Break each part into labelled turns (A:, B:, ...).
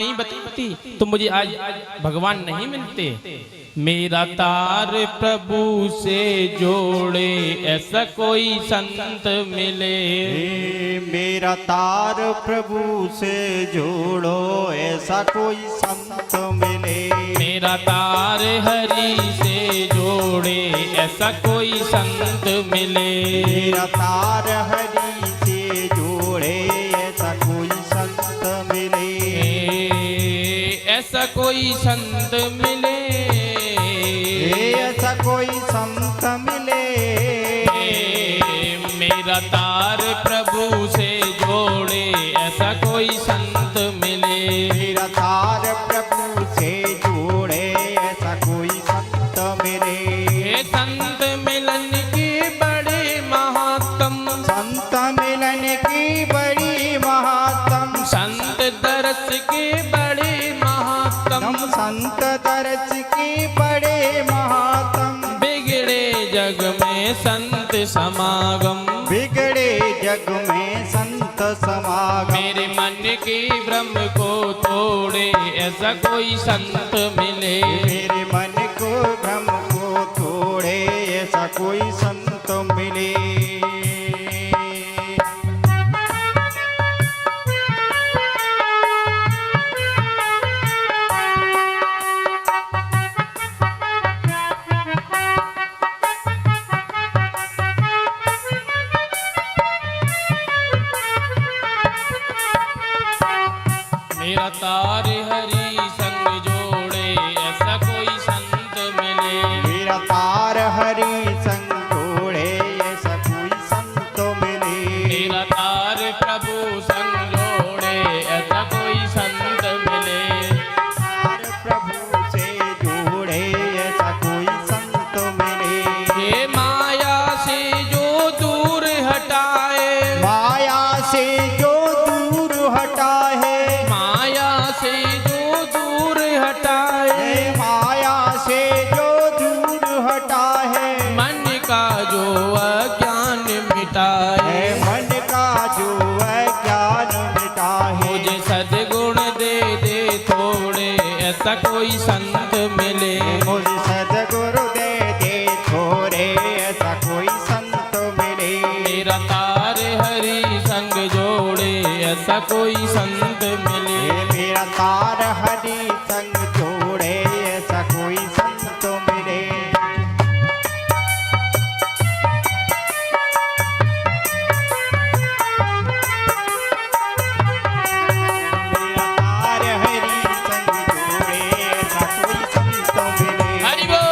A: नहीं बताती तो मुझे आज भगवान नहीं मिलते। मेरा तार प्रभु से जोड़े ऐसा कोई संत मिले।
B: मेरा तार प्रभु से जोड़ो ऐसा कोई संत मिले।
A: मेरा तार हरि से जोड़े ऐसा कोई संत मिले।
B: मेरा तार हरि से जोड़े ऐसा कोई संत मिले।
A: ऐसा कोई संत मिले।
B: ऐसा कोई संत मिले।
A: मेरा तार प्रभु से जोड़े ऐसा कोई संत मिले।
B: मेरा तार प्रभु से जोड़े ऐसा कोई संत मिले।
A: संत मिलन की बड़ी महात्म।
B: संत मिलन की बड़ी महात्म।
A: संत दरस की बड़ी महात्म।
B: संत दर्श की बड़े महात्म।
A: बिगड़े जग में संत समागम।
B: बिगड़े जग में संत समागम।
A: मेरे मन की भ्रम को तोड़े ऐसा कोई संत मिले।
B: मेरे मन को भ्रम को तोड़े ऐसा कोई संत मिले।
A: मेरा तार हरि संग जोड़े ऐसा कोई संत मिले।
B: मेरा तार हरि संग जोड़े ऐसा कोई संत मिले।
A: मेरा तार प्रभु संग जोड़े ऐसा कोई संत मिले।
B: तार प्रभु से जोड़े ऐसा कोई संत मिले।
A: ये माया से जो दूर हटाए।
B: माया से जो दूर हटा है।
A: माया से जो दूर हटाए।
B: माया से जो दूर हटा है।
A: मन का जो अज्ञान मिटाए।
B: मन का जो ज्ञान मिटा है।
A: मुझे सद्गुण दे दे थोड़े ऐसा कोई संत मिले।
B: मुझे सद्गुरु दे दे थोड़े ऐसा कोई संत मिले।
A: मेरा तार हरि संग जोड़े ऐसा कोई संत मिले।
B: मेरा तार हरि संग जोड़े ऐसा कोई संत मिले। मेरा तार हरि संग जोड़े ऐसा कोई संत मिले।
A: हरि बोल।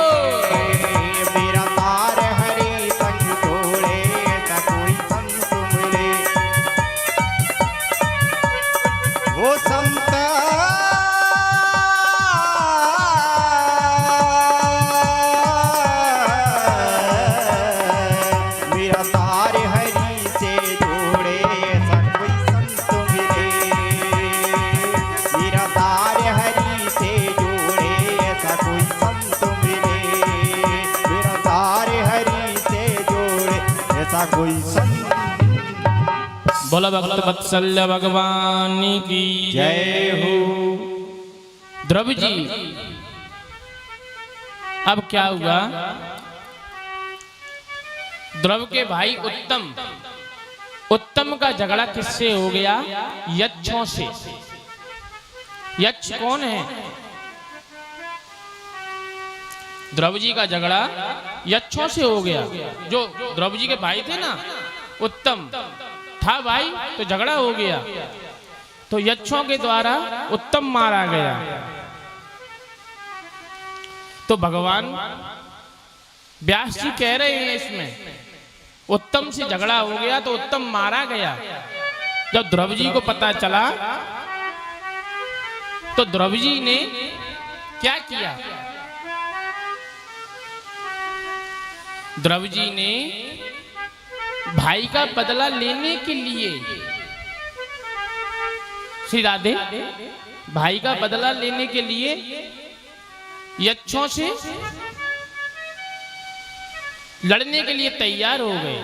B: मेरा तार हरि संग जोड़े ऐसा कोई संत मिले। वो संत मेरा तार हरि से जोड़े ऐसा कोई संत मिले। मेरा तार हरि से जोड़े ऐसा कोई संत मिले। मेरा तार हरि से जोड़े ऐसा कोई संत।
A: बोला भक्त वत्सल्य भगवान की
B: जय हो।
A: ध्रुव जी अब क्या हुआ? ध्रुव के भाई उत्तम का झगड़ा किससे हो गया? यक्षों से। यक्ष कौन है? ध्रुव जी का झगड़ा यक्षों से हो गया। जो ध्रुव जी के भाई थे ना, उत्तम था भाई, तो झगड़ा हो गया तो यक्षों के द्वारा उत्तम मारा गया। तो भगवान व्यास जी कह रहे हैं इसमें उत्तम से झगड़ा हो गया तो उत्तम मारा गया। जब ध्रुव जी को पता चला तो ध्रुव जी ने क्या किया? ध्रुव जी ने भाई का बदला लेने के लिए, श्री राधे, भाई का बदला लेने के लिए यक्षों से लड़ने के लिए तैयार हो गए।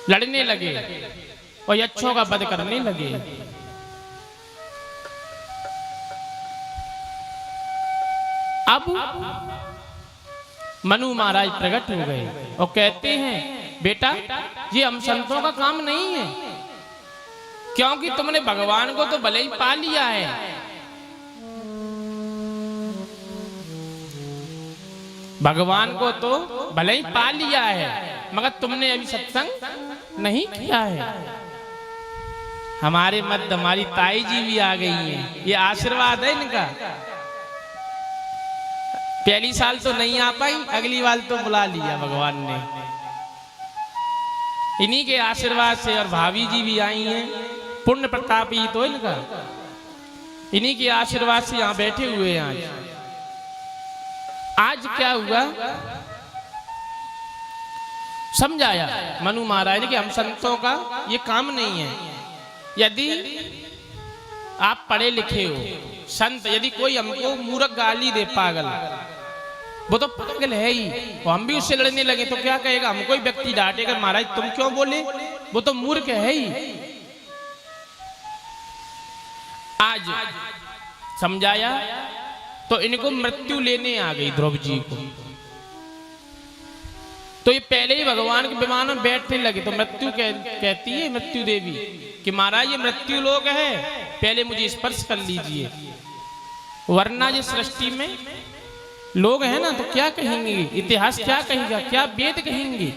A: लड़ने लगे और यक्षों का वध करने लगे। अब मनु महाराज प्रकट हो गए और कहते हैं बेटा ये हम संतों का काम नहीं है, क्योंकि तुमने भगवान को तो भले ही पा लिया है, भगवान को तो भले ही पा लिया है, मगर तुमने अभी सत्संग नहीं किया है। हमारे मध्य हमारी ताई जी भी आ गई हैं, ये आशीर्वाद है इनका। पहली साल तो नहीं आ पाई, अगली बार तो बुला लिया भगवान ने। इन्हीं के आशीर्वाद से, और भाभी जी भी आई हैं, पुण्य प्रताप ही तो इनका, इन्हीं के आशीर्वाद से यहाँ बैठे हुए हैं। आज क्या हुआ समझाया मनु महाराज ने कि हम संतों का ये काम नहीं है। यदि आप पढ़े लिखे हो, संत यदि कोई हमको मूर्ख गाली दे, पागल, वो तो पागल है ही, और हम भी उससे लड़ने लगे तो क्या कहेगा, हमको ही व्यक्ति डांटेगा महाराज तुम क्यों बोले, वो तो मूर्ख है ही। आज समझाया तो इनको मृत्यु लेने आ गई द्रौपदी जी को। तो ये पहले ही भगवान के विमान में बैठने लगे तो मृत्यु कहती है, मृत्यु देवी कि महाराज ये मृत्यु लोक है, पहले मुझे स्पर्श कर लीजिए, वरना ये सृष्टि में लोग हैं ना तो क्या कहेंगे, इतिहास क्या कहेगा, क्या वेद कहेंगे।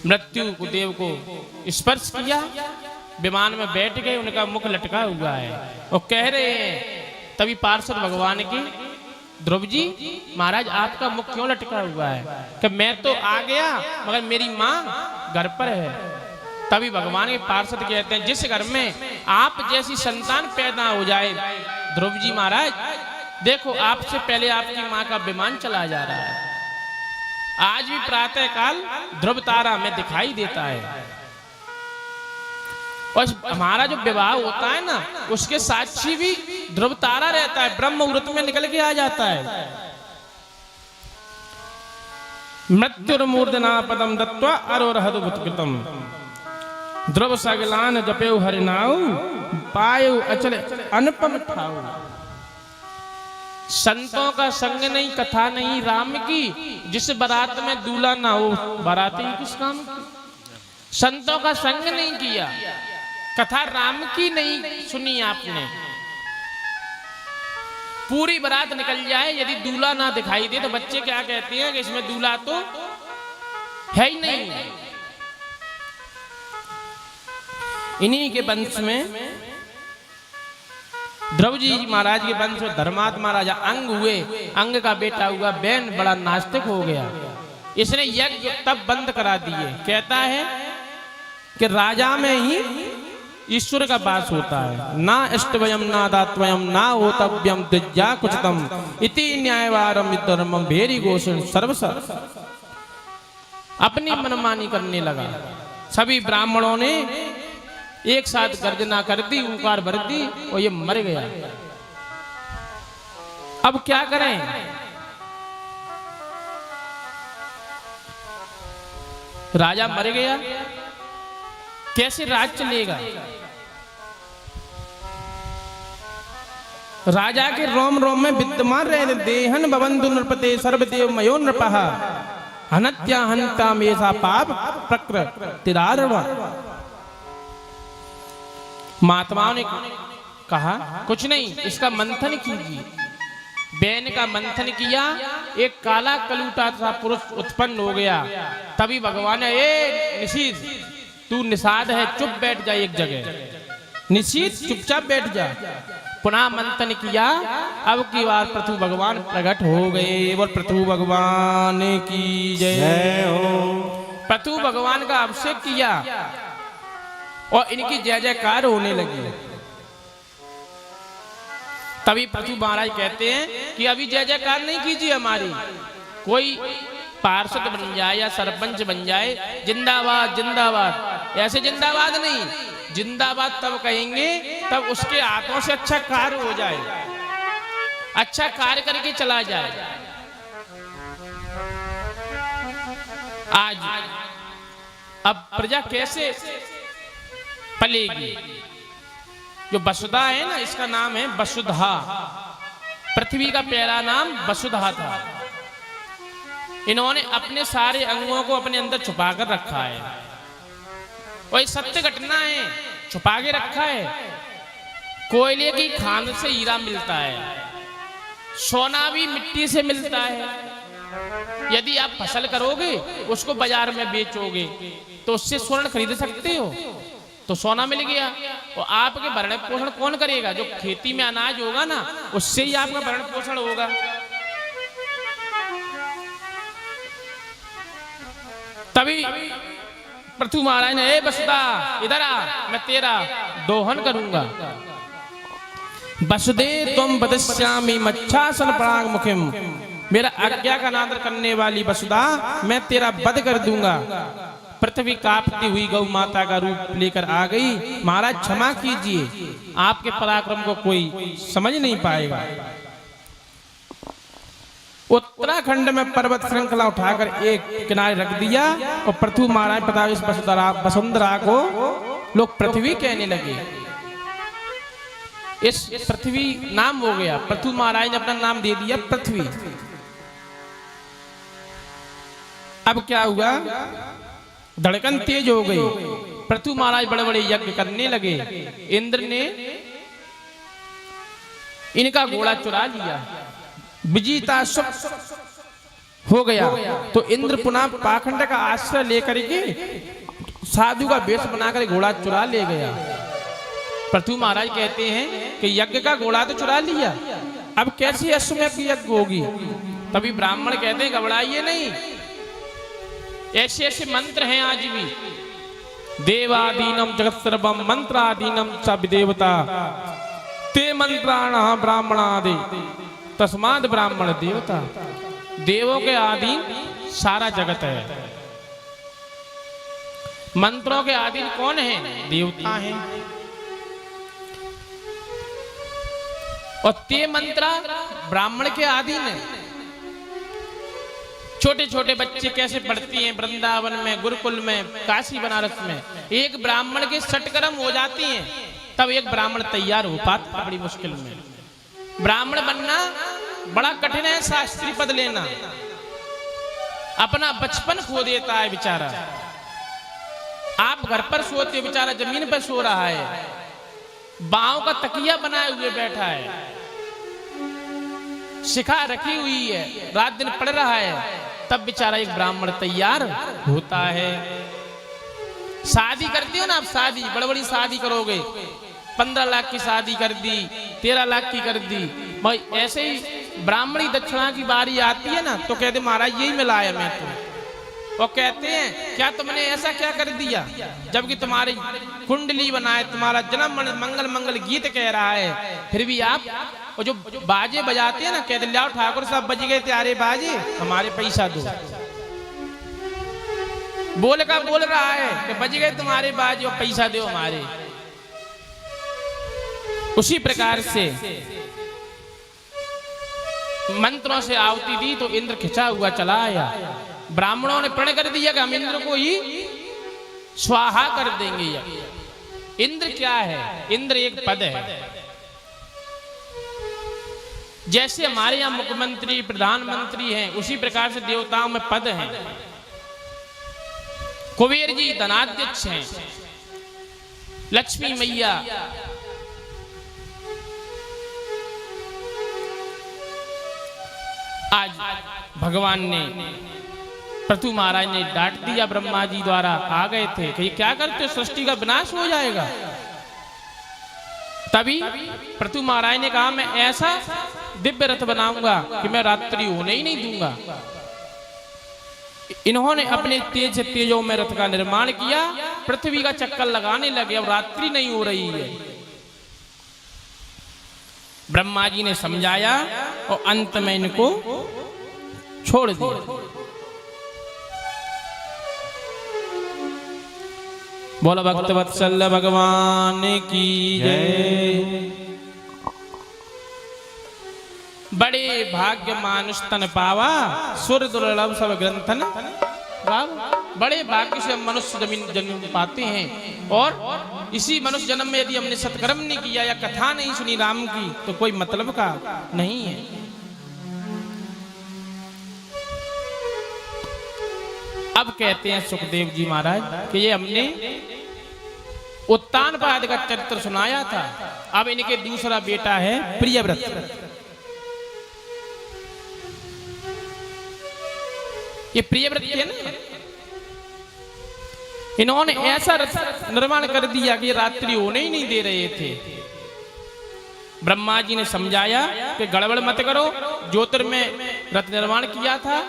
A: मृत्यु को देव को स्पर्श किया, विमान में बैठ गए, उनका मुख लटका हुआ है और कह रहे हैं तभी पार्षद भगवान की, द्रौपदी महाराज आपका मुख क्यों लटका हुआ है, कि मैं तो आ गया मगर मेरी माँ घर पर है। तभी भगवान के पार्षद कहते हैं जिस घर में आप जैसी संतान पैदा हो जाए, द्रौपदी महाराज देखो आपसे पहले आपकी माँ का विमान चला जा रहा है। आज भी प्रातः काल ध्रुव तारा में दिखाई देता है, और हमारा जो विवाह होता है ना उसके साक्षी भी ध्रुव तारा रहता है, ब्रह्म मुहूर्त में निकल के आ जाता है। मृत्युर्मूर्धना पदम दत्वा अरोरहदुतकृतम ध्रुव सगलान जपेउ हरिनाउ पायु अचल अनुपम ठाउ। संतों का संग नहीं, कथा नहीं राम की, जिस बारात में दूल्हा ना हो बारात ही किस काम की। संतों का संग नहीं किया, कथा राम की नहीं सुनी आपने, पूरी बारात निकल जाए यदि दूल्हा ना दिखाई दे तो बच्चे क्या कहते हैं कि इसमें दूल्हा तो है ही नहीं। इन्हीं के वंश में द्रौपदी महाराज के वंश में धर्मात्मा राजा अंग हुए, अंग का बेटा हुआ बैन बड़ा नास्तिक हो गया, इसने यज्ञ तब बंद करा दिए। कहता है कि राजा में ही ईश्वर का वास होता है, ना इष्टवयम ना दात्वयम ना होतव्यम द्विजा कुचतम इति न्यायवारम धर्मम भेरी घोषण सर्वसर। अपनी मनमानी करने लगा, सभी ब्राह्मणों ने एक साथ गर्जना कर दी, ऊंकार भर दी और ये मर गया। अब क्या करें, राजा मर गया, कैसे राज चलेगा। राजा के रोम रोम में विद्यमान रहे देहन भवन्तु नृपते सर्वदेव मयो नृपः हनत्या हन्ता मेषा पाप प्रकृतिरार्वा। महात्माओं ने कहा कुछ नहीं, इसका मंथन कीजिए। बैन का मंथन किया, एक काला कलूटा सा पुरुष उत्पन्न हो गया। तभी भगवान ने निषीद तू निषाद है, चुप बैठ जा एक जगह, निषीद चुपचाप बैठ जा। पुनः मंथन किया, अब की बार पृथु भगवान प्रकट हो गए। और पृथु भगवान की जय हो। पृथु भगवान का अभिषेक किया और इनकी जय जयकार होने लगी। तभी पृथु महाराज कहते हैं कि अभी जय जयकार नहीं कीजिए हमारी, कोई पार्षद बन जाए या सरपंच बन जाए जिंदाबाद जिंदाबाद, ऐसे जिंदाबाद नहीं, जिंदाबाद तब कहेंगे तब उसके हाथों से अच्छा कार्य हो जाए, अच्छा कार्य करके चला जाए। आज अब प्रजा कैसे पलेगी? जो वसुधा है ना, इसका नाम है वसुधा। पृथ्वी का पहला नाम वसुधा था। इन्होंने अपने सारे अंगों को अपने अंदर छुपा कर रखा है, और ये सत्य घटना है, छुपा के रखा है। कोयले की खान से हीरा मिलता है, सोना भी मिट्टी से मिलता है। यदि आप फसल करोगे, उसको बाजार में बेचोगे, तो उससे स्वर्ण खरीद सकते हो, तो सोना मिल गया। और आपके भरण पोषण कौन करेगा? जो खेती में अनाज होगा ना, उससे ही आपका भरण पोषण होगा। तभी पृथु महाराज ने, ए वसुधा इधर आ, मैं तेरा दोहन करूंगा। वसुदे तुम वदिष्यामि मच्छासन पराग मुखिम, मेरा आज्ञा का अनादर करने वाली वसुधा, मैं तेरा वध कर दूंगा। पृथ्वी कांपती हुई गौ माता का रूप लेकर आ गई। महाराज क्षमा कीजिए, आपके पराक्रम को कोई समझ नहीं पाएगा। उत्तराखंड में पर्वत श्रृंखला उठाकर एक किनारे रख दिया, और पृथु महाराज प्रताप इस वसुंधरा को लोग पृथ्वी कहने लगे। इस पृथ्वी नाम हो गया, पृथु महाराज ने अपना नाम दे दिया पृथ्वी। अब क्या हुआ? धड़कन तेज हो गई। पृथु महाराज बड़े बड़े यज्ञ करने लगे। इंद्र ने इनका घोड़ा चुरा लिया, विजेता हो गया। तो इंद्र पुनः पाखंड का आश्रय लेकर के साधु का वेश बनाकर घोड़ा चुरा ले गया। पृथु महाराज कहते हैं कि यज्ञ का घोड़ा तो चुरा लिया, अब कैसे अश्वमेध यज्ञ होगी? तभी ब्राह्मण कहते हैं घबराइए नहीं, ऐसे ऐसे मंत्र हैं आज भी। देवादीनम जगत सर्वम मंत्रादीनम च विदेवता, ते मंत्राण ब्राह्मणादि तस्माद ब्राह्मण देवता। देवों के अधीन सारा जगत है। मंत्रों के अधीन कौन है? देवता हैं। और ते मंत्र ब्राह्मण के अधीन है। छोटे छोटे बच्चे कैसे पढ़ती हैं वृंदावन में, गुरुकुल में, काशी बनारस में, एक ब्राह्मण के सटकर्म हो जाती हैं, तब एक ब्राह्मण तैयार हो पाता बड़ी मुश्किल में। ब्राह्मण बनना बड़ा कठिन है, शास्त्री पद लेना। अपना बचपन खो देता है बेचारा। आप घर पर सोते, बेचारा जमीन पर सो रहा है, बाहों का तकिया बनाए हुए बैठा है, शिखा रखी हुई है, रात दिन पढ़ रहा है, तब बेचारा एक ब्राह्मण तैयार होता है। शादी करते हो ना आप, शादी बड़ी बड़ी शादी करोगे, 15 लाख की शादी कर दी, 13 लाख की कर दी। भाई ऐसे ही ब्राह्मणी दक्षिणा की बारी आती है ना, तो कहते महाराज यही मिला है मैं तो। और कहते हैं क्या तुमने ऐसा क्या कर दिया, जबकि तुम्हारी कुंडली बनाए, तुम्हारा जन्म मंगल मंगल गीत कह रहा है, फिर भी आप और जो बाजे बजाते हैं ना, कहते लाओ ठाकुर साहब बज गए त्यारे बाजे, हमारे पैसा दो। बोल रहा है कि बज गए तुम्हारे बाजे और पैसा दो हमारे। उसी प्रकार से मंत्रों से आहुति दी तो इंद्र खिंचा हुआ चला आया। ब्राह्मणों ने प्रण कर दिया कि हम इंद्र को ही स्वाहा कर देंगे। इंद्र क्या है? इंद्र एक पद है। जैसे हमारे यहाँ मुख्यमंत्री प्रधानमंत्री हैं, उसी प्रकार से देवताओं में पद हैं। कुबेर जी धनाध्यक्ष हैं, लक्ष्मी मैया आज भगवान ने पृथु महाराज ने डांट दिया, ब्रह्मा जी द्वारा आ गए थे कि ये क्या करते हो, सृष्टि का विनाश हो जाएगा। तभी पृथु महाराज ने कहा मैं ऐसा दिव्य रथ बनाऊंगा कि मैं रात्रि होने ही नहीं दूंगा। इन्होंने अपने तेज से तेजों में रथ का निर्माण किया, पृथ्वी का चक्कर लगाने लगे, अब रात्रि नहीं हो रही है। ब्रह्मा जी ने समझाया और अंत में इनको छोड़ दिया। बोला भक्त वत्सल भगवान की जय। बड़े भाग्य मानुष तन पावा, सुर दुर्लभ सब ग्रंथन गावा। बड़े भाग्य से हम मनुष्य जन्म पाते हैं। और इसी मनुष्य जन्म में यदि हमने सत्कर्म नहीं किया या कथा नहीं सुनी राम की तो कोई मतलब का नहीं है। अब कहते हैं सुखदेव जी महाराज कि ये हमने उत्तानपाद का चरित्र सुनाया था। अब इनके दूसरा बेटा है प्रियव्रत। ये प्रियव्रत है ना, इन्होंने ऐसा रथ निर्माण कर दिया कि रात्रि होने ही नहीं दे रहे थे। ब्रह्मा जी ने समझाया कि गड़बड़ मत करो, ज्योतिर्मय रथ निर्माण किया था,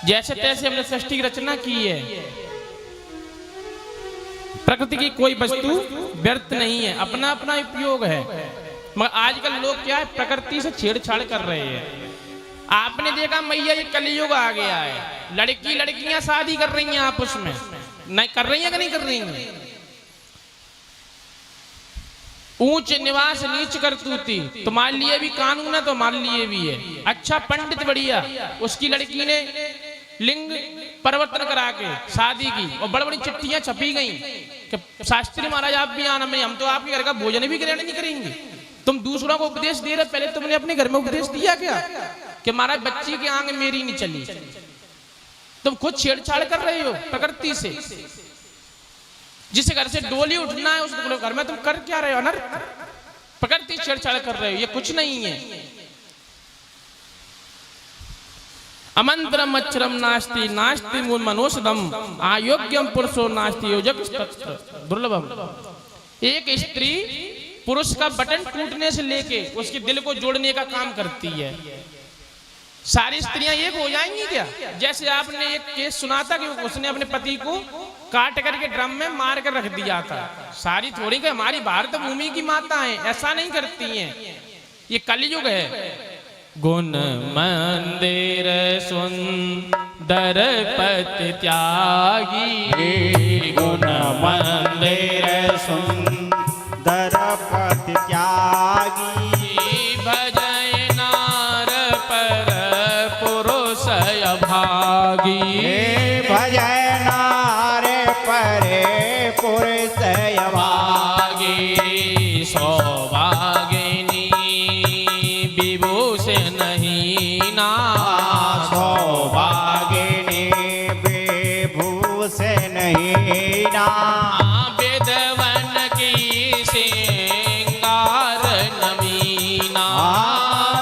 A: जैसे तैसे हमने सृष्टि की रचना की है। प्रकृति की कोई वस्तु व्यर्थ नहीं है, अपना अपना उपयोग है। मगर आजकल लोग क्या है, प्रकृति से छेड़छाड़ कर रहे हैं। आपने देखा मैया ये कलयुग आ गया है, लड़कियां शादी कर रही हैं आपस में, नहीं कर रही हैं कि नहीं कर रही हैं। ऊंच निवास नीच करतूती तुम्हारे लिए भी कानून है, तुम्हारे लिए भी है। अच्छा पंडित बढ़िया, उसकी लड़की ने लिंग परिवर्तन करा के शादी की और बड़ी बड़ी चिट्ठियां छपी गई कि शास्त्री महाराज आप भी आना, में हम तो आपके घर का भोजन भी ग्रहण नहीं करेंगे। तुम दूसरों को उपदेश दे रहे, पहले तुमने अपने घर में उपदेश दिया क्या कि महाराज बच्ची की आंख मेरी नहीं चली। तुम खुद छेड़छाड़ कर रहे हो प्रकृति से। जिसे घर से डोली उठना है उस घर में तुम कर क्या रहे हो, अनर्थ। प्रकृति छेड़छाड़ कर रहे हो, ये कुछ नहीं है। अमंत्रम अक्षरम नास्ति नास्ति मनोषदम अयोग्यम पुरुषो नास्ति योजक दुर्लभम। एक स्त्री पुरुष का बटन टूटने से लेके उसके दिल को जोड़ने का काम करती है। सारी स्त्रियां एक हो जाएंगी क्या? जैसे आपने एक केस सुना था कि उसने अपने पति को काट करके ड्रम में मार कर रख दिया था। सारी थोड़ी कि हमारी भारत भूमि की माता है, ऐसा नहीं करती हैं। ये कलयुग है। गुण मंदिर सुंदर पति त्यागी,
B: गुण मंदिर सुंदर पति त्यागी,
A: भजय नार पर पुरुष अभागी।
B: भजय नार परे पुरुष अभागी,
A: सौभागिनी विभूषण नहीं ना,
B: सौभागिनी विभूषण ही ना,
A: विधवन की सिंगार नमीना,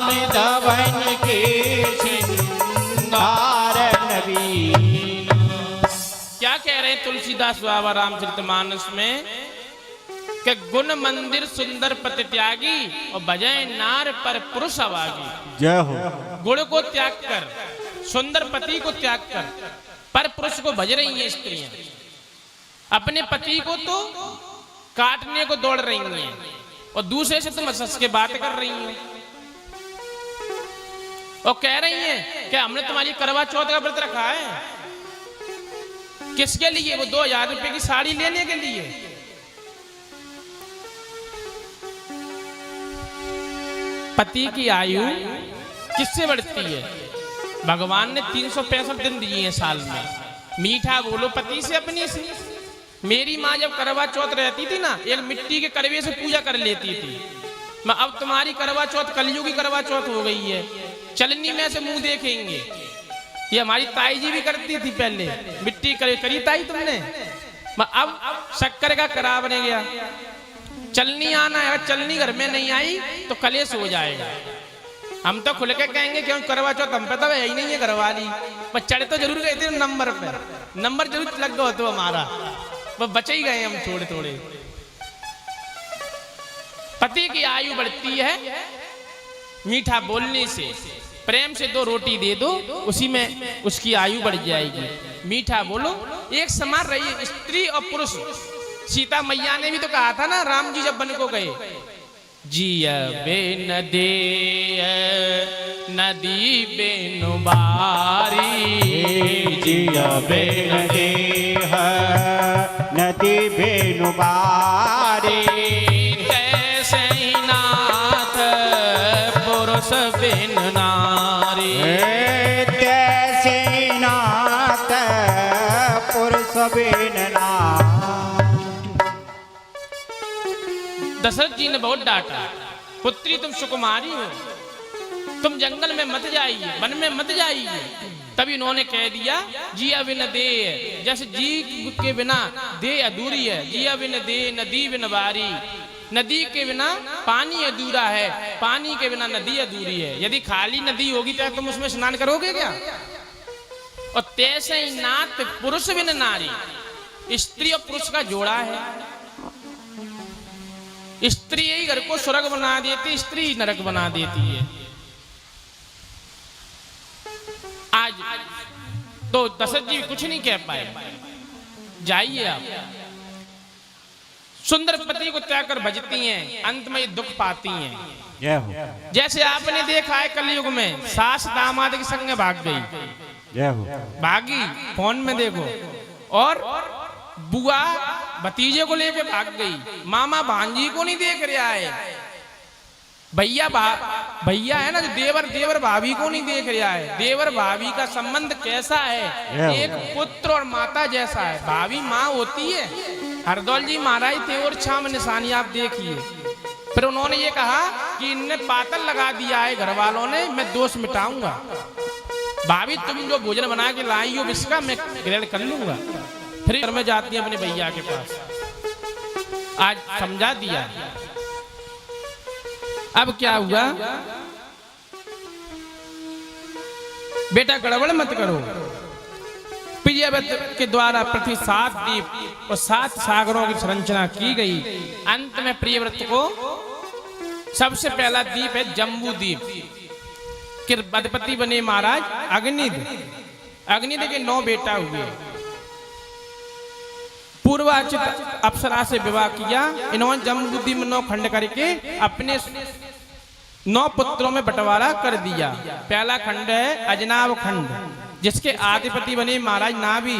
B: विधवन की सिंगार नवीना।
A: क्या कह रहे हैं तुलसीदास बाबा रामचरितमानस में कि गुण मंदिर सुंदर पति त्यागी और भजय नार पर पुरुष अभागी।
B: जय हो।
A: गुण को त्याग कर, सुंदर पति को त्याग कर, पर पुरुष को भज रही हैं स्त्रियां। अपने पति को तो काटने को दौड़ रही हैं और दूसरे से तुम हंस के बात कर रही हैं और कह रही हैं कि हमने तुम्हारी करवा चौथ का व्रत रखा है। किसके लिए? वो 2000 रुपए की साड़ी लेने के लिए। पति की आयु किससे बढ़ती है? भगवान ने 365 दिन दिए हैं साल में। मीठा बोलो पति से अपनी से। मेरी माँ जब करवा चौथ रहती थी ना, एक मिट्टी के करवे से पूजा कर लेती थी। मैं अब तुम्हारी करवा चौथ कलयुगी करवा चौथ हो गई है, चलनी में से मुंह देखेंगे। ये हमारी ताई जी भी करती थी पहले, मिट्टी करी ताई तुमने। मैं अब शक्कर का करावने गया, चलनी आना है, अगर चलनी घर में नहीं आई तो कलेश हो जाएगा। हम तो खुल के कहेंगे क्यों करवा चौथ हम पे तो यही नहीं है करवा ली, पर चढ़े तो जरूर गए थे नंबर पे, नंबर जरूर लग गया तो हमारा, वो बच ही गए हम थोड़े थोड़े। पति की आयु बढ़ती है मीठा बोलने से। प्रेम से 2 रोटी दे दो, उसी में उसकी आयु बढ़ जाएगी। मीठा बोलो, एक समान रहिए स्त्री और पुरुष। सीता मैया ने भी तो कहा था ना, राम जी जब वन को गए, जिया बेन दे नदी बेनु बारी,
B: जिया बेन दे नदी बेनु बारी,
A: कैसे नाथ पुरुष बिन नारी,
B: कैसे नाथ बेन ना।
A: दशरथ जी ने बहुत डांटा, पुत्री तुम सुकुमारी हो, तुम जंगल में मत जाइए, वन में मत जाइए। तभी उन्होंने कह दिया जिया बिन दे, जैसे जी के बिना दे अधूरी है, जिया बिन दे नदी बिन बारी, नदी के बिना पानी अधूरा है, पानी के बिना नदी अधूरी है। यदि खाली नदी होगी तो तुम उसमें स्नान करोगे क्या? और तैसे ही नाथ पुरुष बिन नारी, स्त्री और पुरुष का जोड़ा है। स्त्री ही घर को स्वर्ग बना देती, स्त्री नरक बना देती है। आज तो दशरथ जी कुछ नहीं कह पाए। जाइए आप, सुंदर पति को त्याग कर भजती हैं, अंत में दुख पाती हैं।
B: जय हो।
A: जैसे आपने देखा है कलयुग में सास दामाद के संग भाग गई,
B: जय हो।
A: भागी, फोन में देखो, और बुआ भतीजे को लेके भाग गई, मामा भांजी को नहीं देख रहा है, भैया है ना जो देवर भाभी को नहीं देख रहा है। देवर भाभी का संबंध कैसा है? एक पुत्र और माता जैसा है। भाभी माँ होती है। हरदौल जी महाराज थे और छाम निशानी आप देखिए। फिर उन्होंने ये कहा कि इनने पातल लगा दिया है घर वालों ने, मैं दोष मिटाऊंगा। भाभी तुम जो भोजन बना के लाई हो इसका मैं ग्रहण कर लूंगा। फिर घर में जाती है अपने भैया के पास, आज समझा दिया। अब क्या हुआ? बेटा गड़बड़ मत करो। प्रियव्रत के द्वारा पृथ्वी 7 द्वीप और 7 सागरों की संरचना की गई। अंत में प्रियव्रत को सबसे पहला द्वीप है जम्बू द्वीप, कि अधिपति बने महाराज अग्निद। अग्निद के 9 बेटा हुए। पूर्वाचित अप्सरा से विवाह किया। इन्होंने जम्बू द्वीप में 9 खंड करके अपने 9 पुत्रों में बंटवारा कर दिया। पहला खंड है अजनाव खंड, जिसके आदिपति बने महाराज नाभि।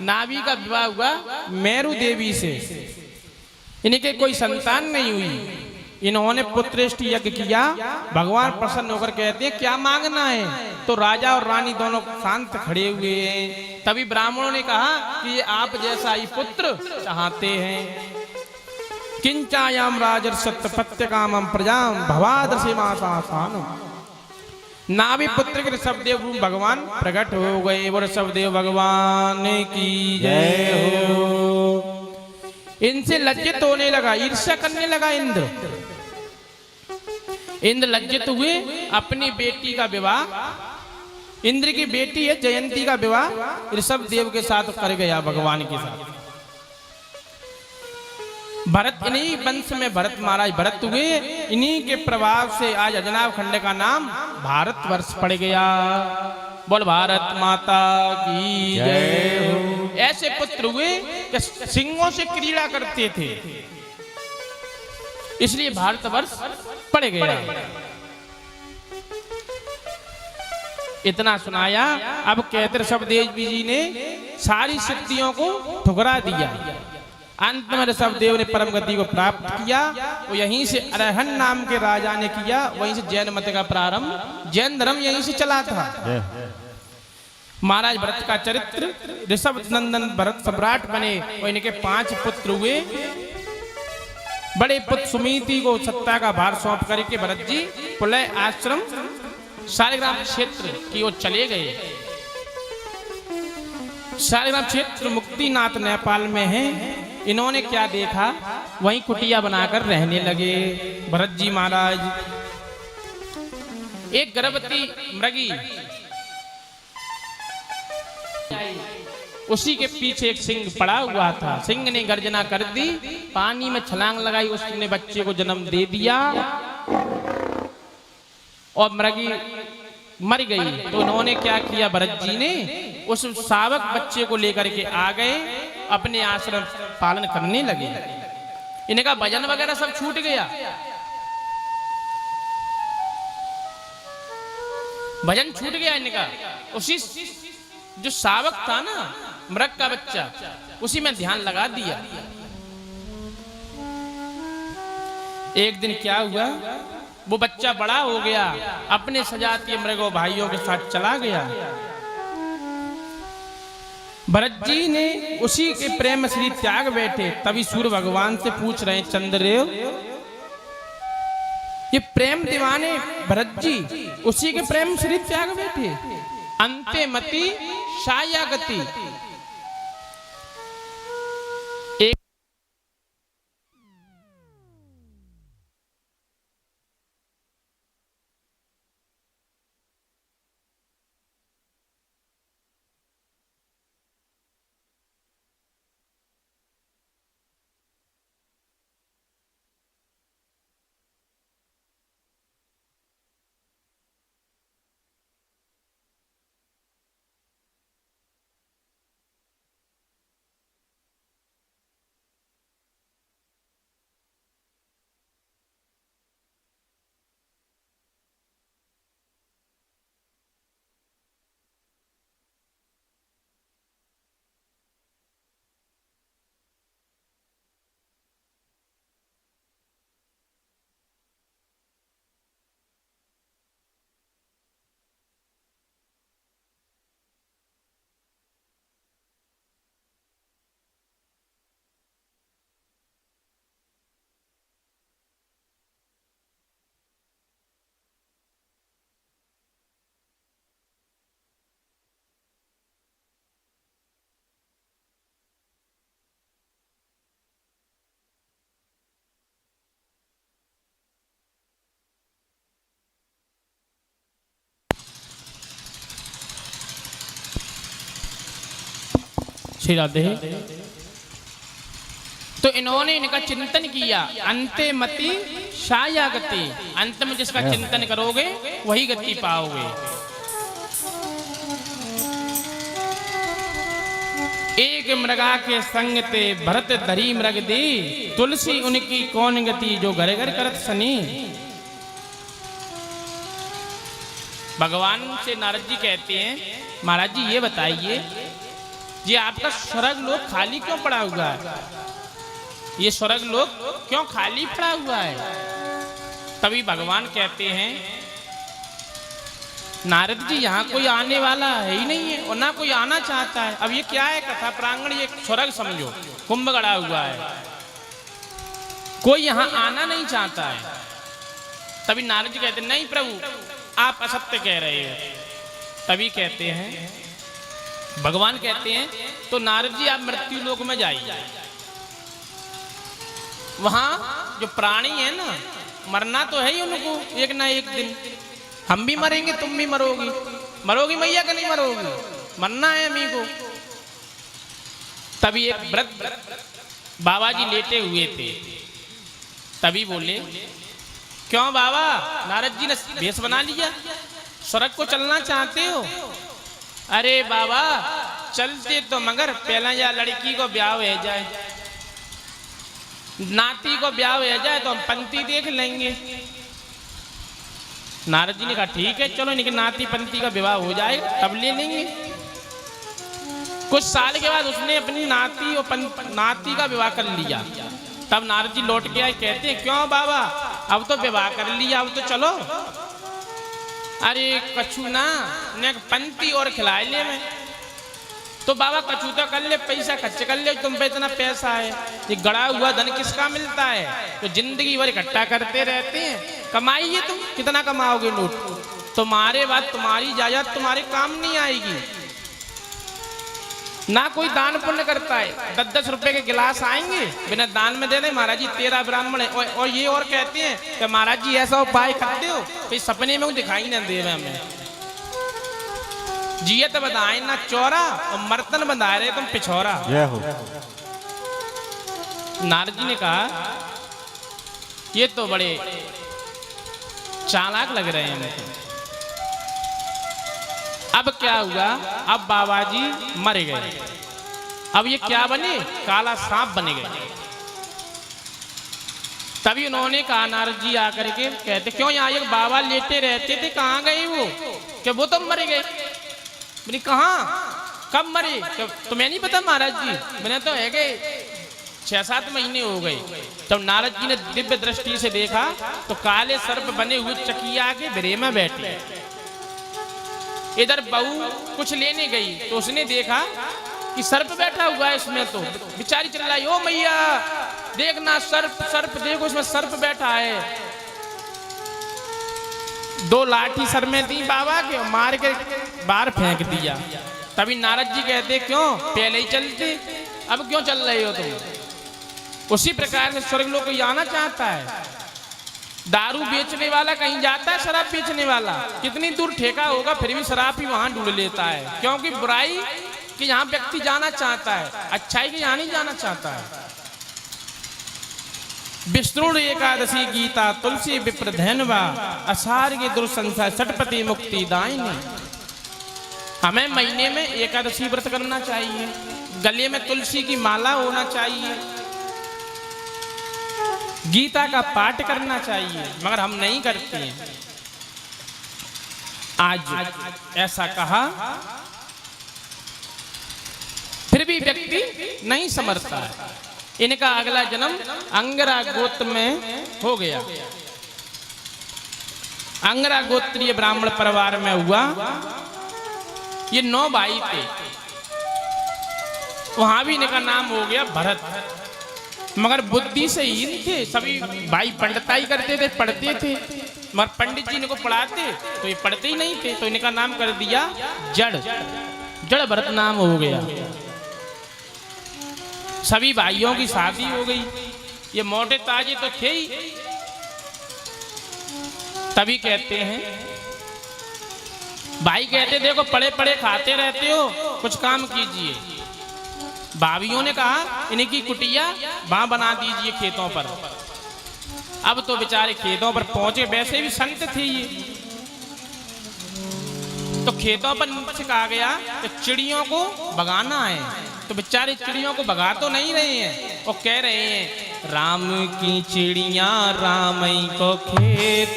A: नाभि का विवाह हुआ मेरु देवी से। इनके कोई संतान नहीं हुई। इन्होंने पुत्रेष्टि यज्ञ किया। भगवान प्रसन्न होकर कहते हैं क्या मांगना है? तो राजा और रानी दोनों शांत खड़े हुए हैं। तभी ब्राह्मणों ने कहा कि ये आप जैसा ही पुत्र चाहते हैं। किंचायाम राजर्षत पत्यकामं प्रजाम भवादर्शिमासासानम। नाभि पुत्र के ऋषभदेव रूप भगवान प्रकट हो गए। वो ऋषभदेव भगवान की जय हो। इनसे लज्जित होने लगा, ईर्ष्या करने लगा इंद्र। इंद्र लज्जित हुए, अपनी बेटी का विवाह, इंद्र की बेटी है जयंती का विवाह ऋषभदेव के साथ कर गया, भगवान के साथ। भरत, इन्हीं वंश में भरत महाराज भरत हुए। इन्हीं के प्रभाव से आज अजनाव खंड का नाम भारतवर्ष पड़ गया। बोल भारत माता की जय हो। ऐसे पुत्र हुए कि सिंहों से क्रीड़ा करते थे, इसलिए भारतवर्ष पड़ गया। इतना सुनाया। अब कहते ऋषभदेव जी ने सारी शक्तियों को ठुकरा दिया। अंत में ऋषभदेव ने परम गति को प्राप्त किया। वो यहीं से अरहन नाम के राजा ने किया। वहीं से जैन मत का प्रारंभ, जैन धर्म यहीं से चला था। महाराज भरत का चरित्र, ऋषभ नंदन भरत सम्राट बने और इनके 5 पुत्र हुए। बड़े पुत्र सुमिति को सत्ता का भार सौंप करके भरत जी पुलय आश्रम शालिग्राम क्षेत्र की ओर चले गए। शालिग्राम क्षेत्र मुक्तिनाथ नेपाल में है। इन्होंने क्या देखा, वहीं कुटिया बनाकर रहने लगे भरत जी महाराज। एक गर्भवती मृगी, उसी के पीछे एक सिंह पड़ा हुआ था। सिंह ने गर्जना कर दी, पानी में छलांग लगाई, उसने बच्चे को जन्म दे दिया और मृगी मर गई। तो उन्होंने क्या किया, भरत जी ने उस शावक बच्चे को लेकर के आ गए, अपने आश्रम पालन करने लगे। इनका भजन वगैरह सब छूट गया। भजन छूट गया इनका। उसी जो शावक था ना, मृग का बच्चा, उसी में ध्यान लगा दिया। एक दिन क्या हुआ, वो बच्चा बड़ा हो गया, अपने सजातीय मृगों भाइयों के साथ चला गया। भरत जी ने उसी के प्रेम में श्री त्याग बैठे। तभी सूर्य भगवान से पूछ रहे हैं, चंद्रदेव ये प्रेम दीवाने भरत जी उसी के प्रेम में श्री त्याग बैठे। अंते मति शाया गति। श्री राधे। तो इन्होंने इनका चिंतन किया, अंते मति शाया गति। अंत में जिसका चिंतन करोगे वही गति पाओगे। एक मृगा के संग ते भरत धरी मृग दी, तुलसी उनकी कौन गति जो घर घर करत सनी। भगवान से नारद जी कहते हैं, महाराज जी ये बताइए, ये आपका स्वर्ग लोक खाली क्यों पड़ा हुआ है? ये स्वर्ग लोक क्यों खाली पड़ा हुआ है? तभी भगवान कहते हैं, नारद जी यहाँ कोई आने वाला है ही नहीं है और ना कोई आना चाहता है। अब ये क्या है कथा प्रांगण, ये स्वर्ग समझो, कुंभ गड़ा हुआ है, कोई यहाँ आना नहीं चाहता है। तभी नारद जी कहते हैं, नहीं प्रभु आप असत्य कह रहे हो। तभी कहते हैं, भगवान कहते हैं, तो नारद जी आप मृत्यु लोक में जाइए। वहां जो प्राणी है ना, मरना तो है ही उनको एक ना एक दिन। हम भी मरेंगे, तुम भी मरोगी, मरोगी मैया कि नहीं मरोगी, मरना है हमी को। तभी एक वृद्ध बाबा जी लेटे हुए थे। तभी बोले, क्यों बाबा, नारद जी ने भेष बना लिया, स्वर्ग को चलना चाहते हो? अरे बाबा चलते तो मगर पहला या लड़की को ब्याह हो जाए, नाती को ब्याह हो जाए तो हम पंक्ति देख लेंगे। नारद जी ने कहा ठीक है चलो, इनके नाती पंक्ति का विवाह हो जाए तब ले लेंगे। कुछ साल के बाद उसने अपनी नाती और नाती का विवाह कर लिया। तब नारद जी लौट के आए, कहते हैं क्यों बाबा अब तो विवाह कर लिया, अब तो चलो। अरे कछु ना, ने पंक्ति और खिलाए ले मैं। तो बाबा कछु तो कर ले, पैसा खर्च कर ले, तुम पे इतना पैसा है, ये गड़ा हुआ धन किसका मिलता है? तो जिंदगी भर इकट्ठा करते रहते हैं, कमाइए तुम, कितना कमाओगे नोट, तुम्हारे बाद तुम्हारी जायदाद तुम्हारे काम नहीं आएगी। ना कोई दान पुण्य करता है, 10-10 रुपए के गिलास आएंगे बिना दान में दे दे, महाराज जी 13 ब्राह्मण है। और ये और कहते हैं कि महाराज जी ऐसा उपाय करते हो कि सपने में दिखाई ना दे हमें। जियत बताए ना चौरा और मर्तन बंधा रहे तुम पिछौरा। नारद जी ने कहा ये तो बड़े चालाक लग रहे हैं। अब क्या हुआ, अब बाबा जी मर गए। अब ये क्या बने, काला सांप बने गए। तभी उन्होंने कहा, नारद जी आकर के कहते क्यों यहाँ एक बाबा लेटे रहते थे, कहाँ गए वो? कि वो तो मर गए। मैंने कहा कब मरे? तुम्हें नहीं पता महाराज जी? मैंने तो है गए 6-7 महीने हो गए। तब नारद जी ने दिव्य दृष्टि से देखा तो काले सर्प बने हुए चकिया के बिरे में बैठे। इधर बहू कुछ लेने गई तो उसने देखा कि सर्प बैठा हुआ है इसमें, तो बेचारी चिल्लाई, ओ मैया देखना सर्प सर्प, देखो इसमें सर्प बैठा है। 2 लाठी सर में दी बाबा के, मार के बाहर फेंक दिया। तभी नारद जी कहते, क्यों पहले ही चलते, अब क्यों चल रहे हो तुम। उसी प्रकार से स्वर्ग लोग को आना चाहता है। दारू बेचने वाला कहीं जाता है, शराब बेचने वाला कितनी दूर ठेका होगा फिर भी शराब ही वहां ढूंढ लेता है, क्योंकि बुराई कि यहाँ व्यक्ति जाना चाहता है, अच्छाई के यहाँ नहीं जाना चाहता है। विष्णु एकादशी गीता तुलसी विप्र धैनवा असार के दुर्संसार षटपति मुक्ति दायिनी। हमें महीने में एकादशी व्रत करना चाहिए, गले में तुलसी की माला होना चाहिए, गीता का पाठ करना चाहिए, मगर हम नहीं करते हैं। आज ऐसा कहा फिर भी व्यक्ति नहीं समझता है। इनका अगला जन्म अंगरा गोत्र में हो गया। अंगरा गोत्रीय ब्राह्मण परिवार में हुआ। ये 9 भाई थे, वहां भी इनका नाम हो गया भरत। मगर बुद्धि से हीन थे, सभी भाई पंडिताई करते थे, पढ़ते थे, मगर पंडित जी इनको पढ़ाते तो ये पढ़ते ही नहीं थे, तो इनका नाम कर दिया जड़। जड़ भरत नाम हो गया। सभी भाइयों की शादी हो गई। ये मोटे ताजे तो थे ही। तभी कहते हैं, भाई कहते देखो पड़े पड़े खाते रहते हो, कुछ काम कीजिए। भाभियों ने कहा इनकी कुटिया वहां बना दीजिए खेतों पर। अब तो बेचारे खेतों पर पहुंचे, वैसे भी संत थे ये, तो खेतों पर से कहा गया कि चिड़ियों को भगाना है। तो बेचारे चिड़ियों को भगा तो नहीं रहे हैं, वो कह रहे हैं राम की चिड़िया राम को खेत,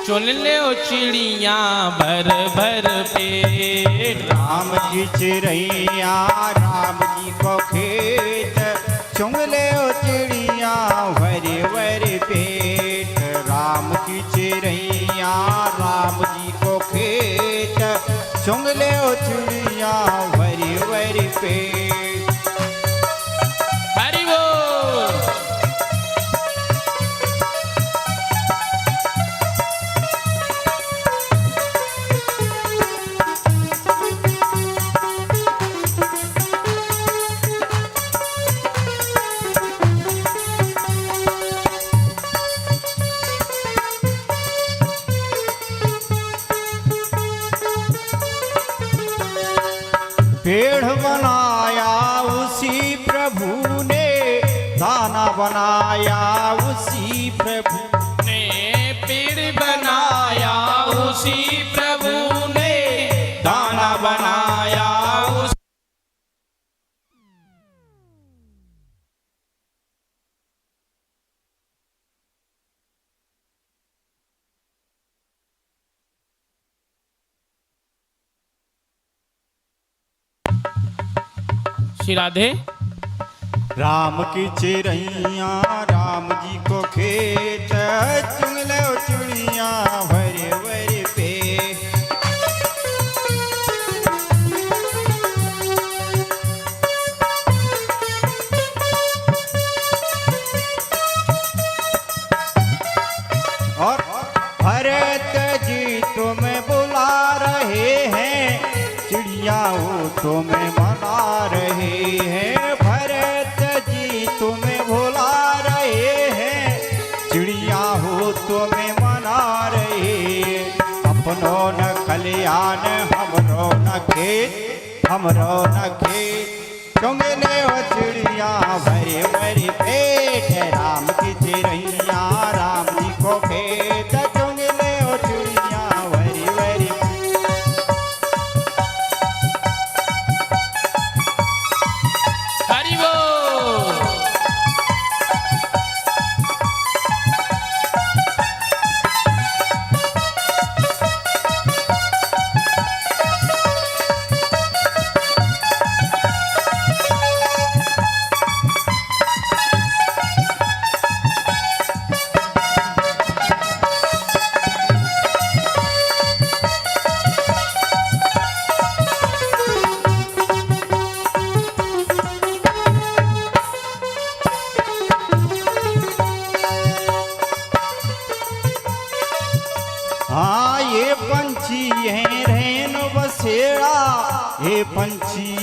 A: चुन ले ओ चिड़िया भर भर पेट।
B: राम की चिड़ैया राम जी को खेत, चुन ले ओ चिड़िया भरे भरे पेट। राम की चिड़ैया राम जी को खेत, चुन ले ओ चिड़िया भरे भरे पेट।
A: हरि बोल।
B: पेड़ बनाया उसी प्रभु ने, दाना बनाया उसी प्रभु
A: ने पेड़ बनाया उसी प्रभु ने, दाना बनाया उसी। श्री राधे।
B: राम की चिड़ैया राम जी को खेत, चुन लो चिड़िया भरे भरे पेट। और भरत जी तुम्हें बुला रहे हैं, चिड़िया हो तुम्हें मना रहे हैं। भरत जी तुम्हें बुला रहे हैं, चिड़िया हो तुम्हें मना रहे। अपनों न कल्याण हमरो न खेत, हमरो न खेत, चुन ले ओ चिड़िया भरे भरे पेट। राम की चिड़ैया राम जी को खेत, चुन ले ओ चिड़िया भरे भरे पेट।
A: हरि बोल।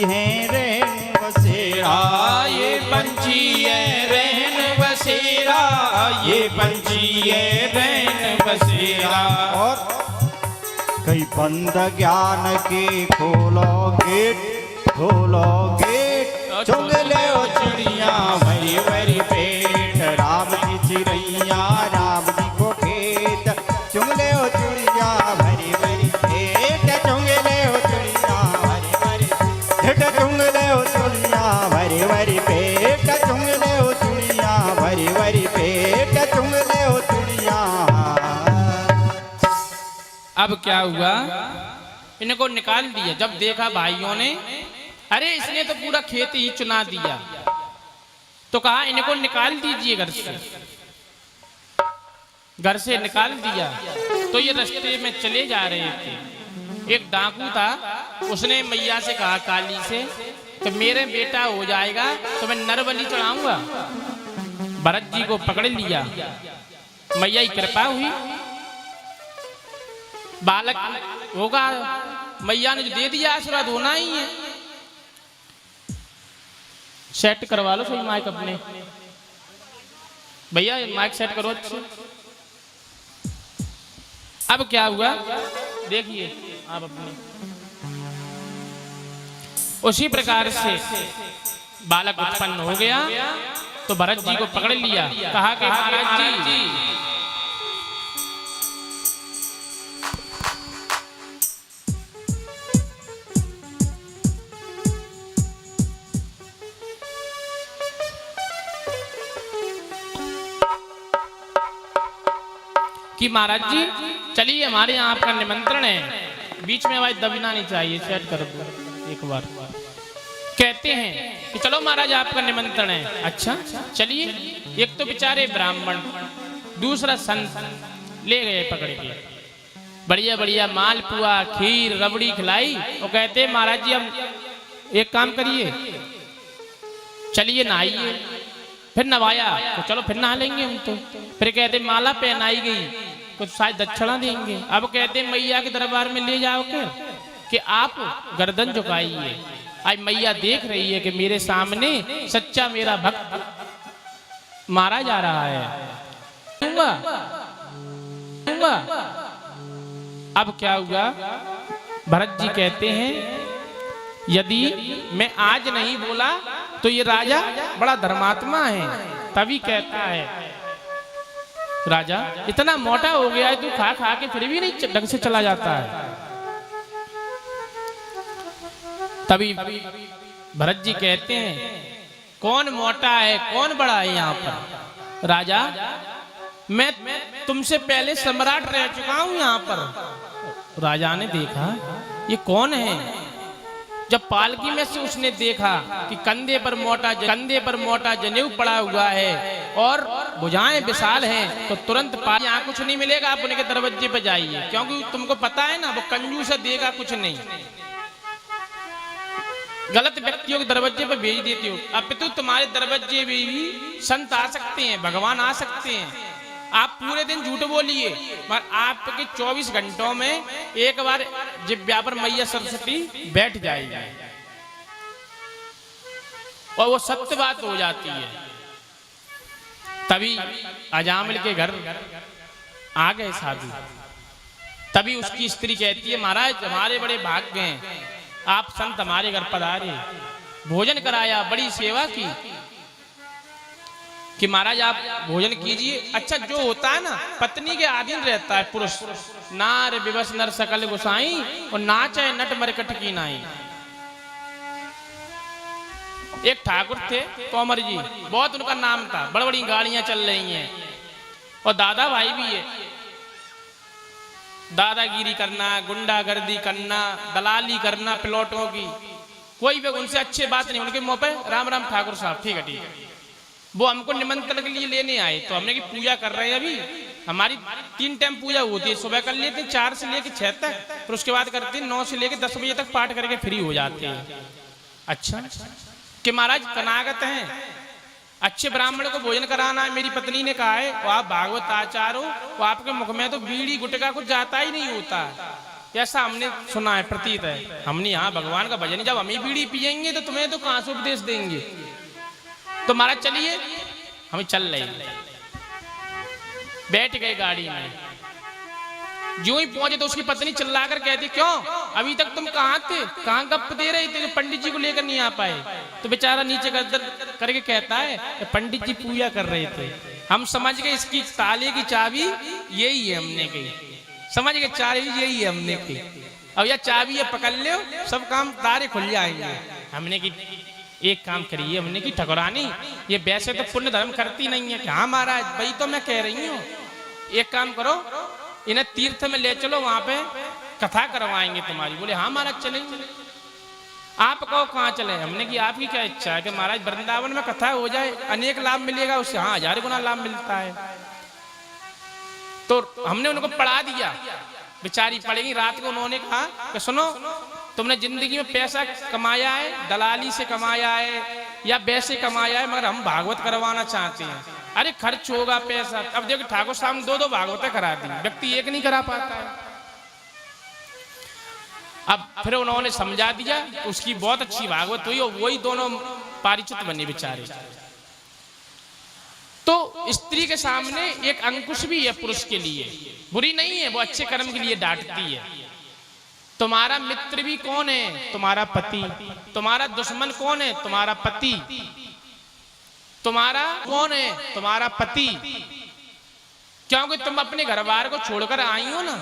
B: है रहन बसेरा,
A: ये पंछी है रहन बसेरा, ये पंछी है रहन बसेरा।
B: और कई बंद ज्ञान के खोलो गेट, खोलो गेट, चुंग ले ओ चिड़िया भरी भरी पेट, राम की चिड़ैया राम जी को खेत, चुंग ले ओ चिड़िया भरी भरी पेट, चुंग ले ओ चिड़िया भरी भरी पेट, चुंग ले ओ चिड़िया भरी भरी पेट, चुंग ले ओ चिड़िया भरी भरी पेट, चुंग ले ओ चिड़िया।
A: अब क्या हुआ, इनको निकाल दिया। जब देखा भाइयों ने, अरे इसने तो पूरा खेत ही चुना दिया, तो कहा इनको निकाल दीजिए घर से। घर से निकाल दिया तो ये रास्ते में चले जा रहे थे। एक डाकू था, उसने मैया से कहा काली से, तो मेरे बेटा हो जाएगा तो मैं नरबली चढ़ाऊंगा। भरत जी को पकड़ लिया, मैया की कृपा हुई, बालक होगा। मैया ने जो दे दिया आशीर्वाद होना ही है। सेट करवा लो सही माइक अपने, भैया माइक सेट करो अच्छे। अब क्या हुआ देखिए आप अपने, उसी प्रकार से बालक उत्पन्न हो गया। तो भरत जी को पकड़ लिया, कहा कि महाराज जी कि महाराज जी चलिए हमारे यहाँ आपका निमंत्रण है। बीच में आवाज दबना नहीं चाहिए, सेट कर दो एक बार। कहते हैं कि चलो महाराज आपका निमंत्रण है। अच्छा चलिए। एक तो बेचारे ब्राह्मण, दूसरा संत ले गए पकड़ के, बढ़िया बढ़िया मालपुआ खीर रबड़ी खिलाई और कहते महाराज जी हम एक काम करिए, चलिए नहाइए। फिर नवाया तो चलो फिर नहा लेंगे हम तो। फिर कहते माला पहनाई गई, कुछ शायद दक्षिणा देंगे। अब कहते मैया के दरबार में ले जाओ के कि आप गर्दन झुकाइए। आज मैया देख रही है कि मेरे सामने सच्चा मेरा भक्त मारा जा रहा है। अब क्या हुआ, भरत जी कहते हैं यदि मैं आज नहीं बोला तो ये राजा बड़ा धर्मात्मा है। तभी कहता है राजा इतना मोटा हो गया है, तू खा खा के फिर भी नहीं ढंग से चला जाता है। तभी भरत जी कहते हैं कौन मोटा है कौन बड़ा है यहाँ पर। राजा मैं तुमसे पहले सम्राट रह चुका हूं यहाँ पर। राजा ने देखा ये कौन है। जब पालकी में से उसने देखा कि कंधे पर मोटा जनेऊ पड़ा हुआ है और भुजाएं विशाल हैं, तो तुरंत यहाँ कुछ नहीं मिलेगा, आप उनके दरवाजे पे जाइए, क्योंकि तुमको पता है ना वो कंजूस है, देगा कुछ नहीं। गलत व्यक्तियों के दरवाजे पे भेज देते हो। अब तो तुम्हारे दरवाजे भी संत आ सकते हैं, भगवान आ सकते हैं। आप पूरे दिन झूठ बोलिए, पर आपके 24 घंटों में एक बार जिब्या पर मैया सरस्वती बैठ जाएगी और वो सत्य बात हो जाती है। तभी अजामिल के घर आ गए साधु। तभी उसकी स्त्री कहती है महाराज हमारे बड़े भाग्य हैं, आप संत हमारे घर पधारे, भोजन कराया, बड़ी सेवा की कि महाराज आप भोजन कीजिए। अच्छा जो होता है ना पत्नी के अधीन रहता है पुरुष, नार विवश नर सकल गोसाई और नाचे नट मरकट की नाई। एक ठाकुर थे तोमर जी, बहुत उनका नाम था, बड़ी बड़ी गाड़ियां चल रही हैं और दादा भाई भी है। दादागिरी करना, गुंडागर्दी करना, दलाली करना प्लॉटों की, कोई भी उनसे अच्छी बात नहीं। उनके मुंह पे राम राम ठाकुर साहब, ठीक है ठीक है। वो हमको निमंत्रण के लिए लेने आए, तो हमने की पूजा कर रहे हैं। अभी हमारी 3 टाइम पूजा होती है, सुबह कर लेते हैं 4 से लेकर 6 तक, फिर उसके बाद करते हैं 9 से लेकर 10 बजे तक पाठ करके फ्री हो जाते हैं। अच्छा कि महाराज कनागत हैं, अच्छे ब्राह्मण को भोजन कराना है। मेरी पत्नी ने कहा है वो आप भागवत आचार हो, वो आपके मुख में तो बीड़ी गुटका कुछ जाता ही नहीं होता। ऐसा हमने सुना है, प्रतीत है। हमने यहाँ भगवान का भजन, जब हम ही बीड़ी पियेंगे तो तुम्हें तो कहां से उपदेश देंगे। तो महाराज चलिए, हम चल रहे, बैठ गए गाड़ी में। जो ही पहुंचे तो उसकी पत्नी चिल्ला कर कहती, क्यों अभी तक तुम कहाँ थे, कहाँ गप दे रहे थे, पंडित जी को लेकर नहीं आ पाए। तो बेचारा नीचे गर्दन करके कहता है कि पंडित जी पूजा कर रहे थे, हम समझ गए इसकी ताले की चाबी यही है, हमने कही समझ गए चाबी यही है, हमने कही अब यह चाबी है पकड़ लो, सब काम तारे खुल जाएंगे। हमने की एक काम करिए, हमने की ठकुरानी ये वैसे तो पुण्य धर्म करती नहीं है। हाँ महाराज, वही तो मैं कह रही हूँ, एक काम करो, इन्हें तीर्थ में ले चलो, वहां पे कथा करवाएंगे तुम्हारी। बोले हाँ महाराज चलेंगे। आप कहो कहाँ चले। हमने की आपकी क्या इच्छा है कि महाराज वृंदावन में कथा हो जाए, अनेक लाभ मिलेगा उससे। हाँ 1000 गुना लाभ मिलता है। तो हमने उनको पढ़ा दिया, बेचारी पढ़ेगी। रात को उन्होंने कहा कि सुनो, तुमने जिंदगी में पैसा कमाया है, दलाली से कमाया है या वैसे कमाया है, मगर हम भागवत करवाना चाहते हैं। अरे खर्च होगा पैसा। अब देखो ठाकुर साहब ने 2-2 भागवतें करा दी, व्यक्ति एक नहीं करा पाता है। अब फिर उन्होंने समझा दिया, उसकी बहुत अच्छी भागवत हुई और वही दोनों पारिचित बने बेचारे। तो स्त्री के सामने एक अंकुश भी है पुरुष के लिए, बुरी नहीं है, वो अच्छे कर्म के लिए डांटती है। तुम्हारा मित्र भी कौन है? तुम्हारा पति। तुम्हारा दुश्मन कौन है? तुम्हारा पति। तुम्हारा कौन है? तुम्हारा पति। क्योंकि तुम अपने घर बार को छोड़कर आई हो ना,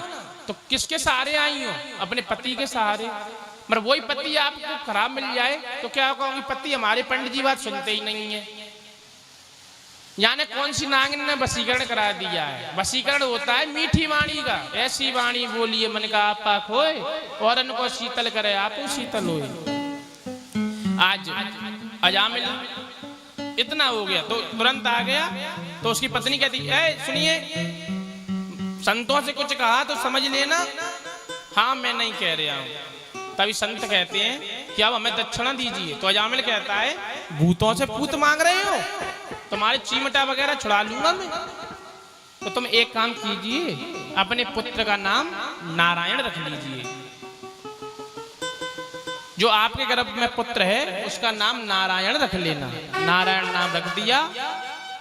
A: तो किसके सहारे आई हो? अपने पति के सहारे। मगर वही पति आपको खराब मिल जाए तो क्या कहोगे? पति हमारे पंडित जी बात सुनते ही नहीं है। यानी कौन सी नागिन ने वशीकरण करा दिया है? वशीकरण होता है मीठी वाणी का। ऐसी वाणी बोलिए मन का आपा खोए, और उनको शीतल करे आप शीतल होए। आज अजामिल इतना हो गया तो तुरंत आ गया। तो उसकी पत्नी कहती, सुनिए, संतों से कुछ कहा तो समझ लेना। हाँ मैं नहीं कह रहा हूं। तभी संत कहते हैं कि अब हमें दक्षिणा दीजिए। तो अजामिल कहता है, भूतों से पूत मांग रहे हो? तुम्हारे चीमटा वगैरह छुड़ा लूंगा मैं। तो तुम एक काम कीजिए, अपने पुत्र का नाम नारायण रख लीजिए। जो आपके गर्भ में पुत्र है उसका नाम नारायण रख लेना। नारायण नाम रख दिया।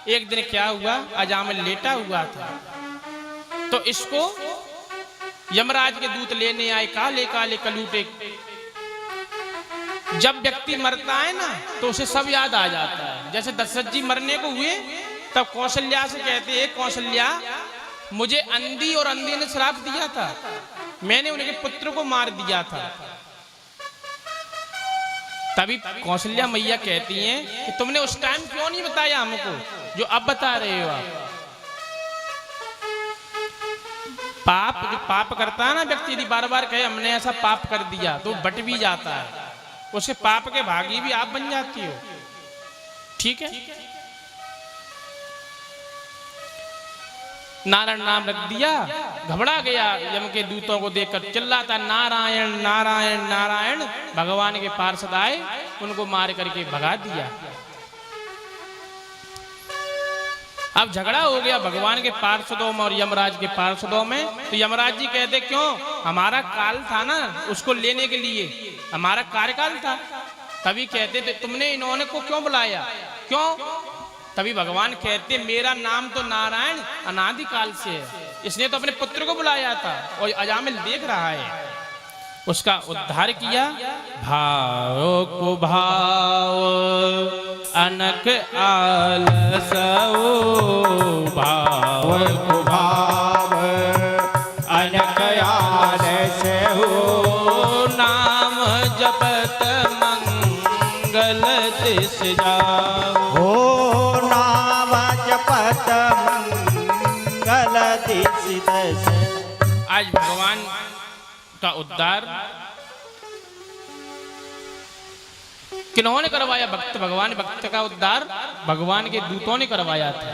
A: एक दिन क्या हुआ, अजामिल लेटा हुआ था, तो इसको यमराज के दूत लेने आए, काले काले कलूटे। जब व्यक्ति मरता है ना तो उसे सब याद आ जाता है। जैसे दशरथ जी मरने को हुए तब कौशल्या से कहते हैं, कौशल्या मुझे अंधी और अंधे ने श्राप दिया था, मैंने उनके पुत्र को मार दिया था। तभी कौशल्या मैया कहती हैं कि तुमने उस टाइम क्यों नहीं बताया हमको जो अब बता रहे हो आप। पाप जो पाप करता है ना व्यक्ति, यदि बार बार कहे हमने ऐसा पाप कर दिया तो बट भी जाता है, उसके पाप के भागी भी आप बन जाती हो। ठीक है, नारायण नाम रख दिया। घबरा गया, यम के दूतों को देखकर चिल्लाता नारायण नारायण नारायण। भगवान के पार्षद आए, उनको मार करके भगा दिया। अब झगड़ा हो गया भगवान के पार्षदों में और यमराज के पार्षदों में। तो यमराज जी कहते, क्यों? हमारा काल था ना उसको लेने के लिए, हमारा कार्यकाल था। तभी कहते थे तुमने इन्होंने को क्यों बुलाया, क्यों? तभी भगवान कहते, मेरा नाम तो नारायण अनादि काल से है, इसने तो अपने पुत्र को बुलाया था और अजामिल देख रहा है। उसका उद्धार किया। भाव को भाव अनक आलसो, भाव को भाव अनक आलसो, नाम जपत मंगल तिस जाओ।
B: नाम जपत मंगल तिस जाओ।
A: आज भगवान का उद्धार किन्होंने करवाया? भक्त भगवान भक्त का उद्धार भगवान के दूतों ने करवाया था।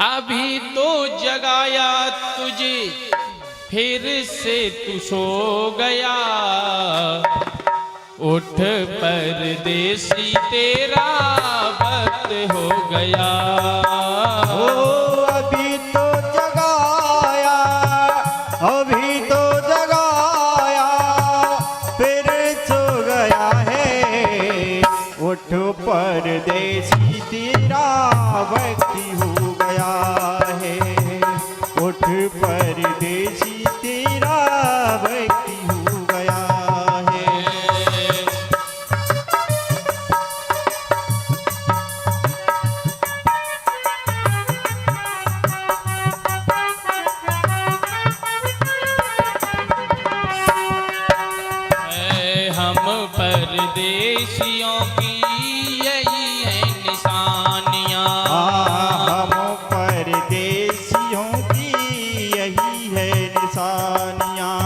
A: अभी तो जगाया तुझे फिर से तू सो गया, उठ परदेसी तेरा भक्त हो गया।
B: अभी तो जगाया, अभी तो जगाया परदेसी तेरा भक्ति हो गया है। उठ परदेसी तेरा भक्ति हो गया है।
A: हम परदेशियों की यही है निशानियाँ।
B: हम परदेसियों की यही है निशानियाँ।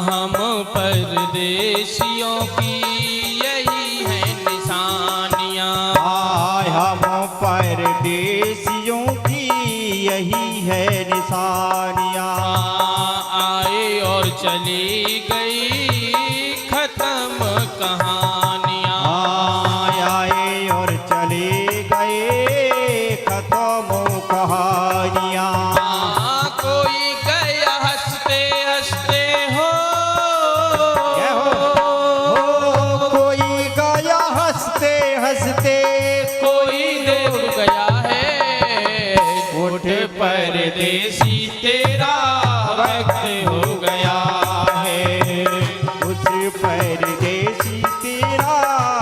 A: हम परदेशियों की यही है निशानियाँ।
B: हम परदेसियों की यही है निशानियाँ।
A: आए और चली गई खत्म कहानियाँ।
B: आए और चले गए खत्म कहानियाँ।
A: कोई गया हंसते हंसते हो,
B: कोई गया हंसते हंसते,
A: कोई देव गया है। उठ परदेसी तेरा वक्त हो गया है।
B: उस परदेसी तेरा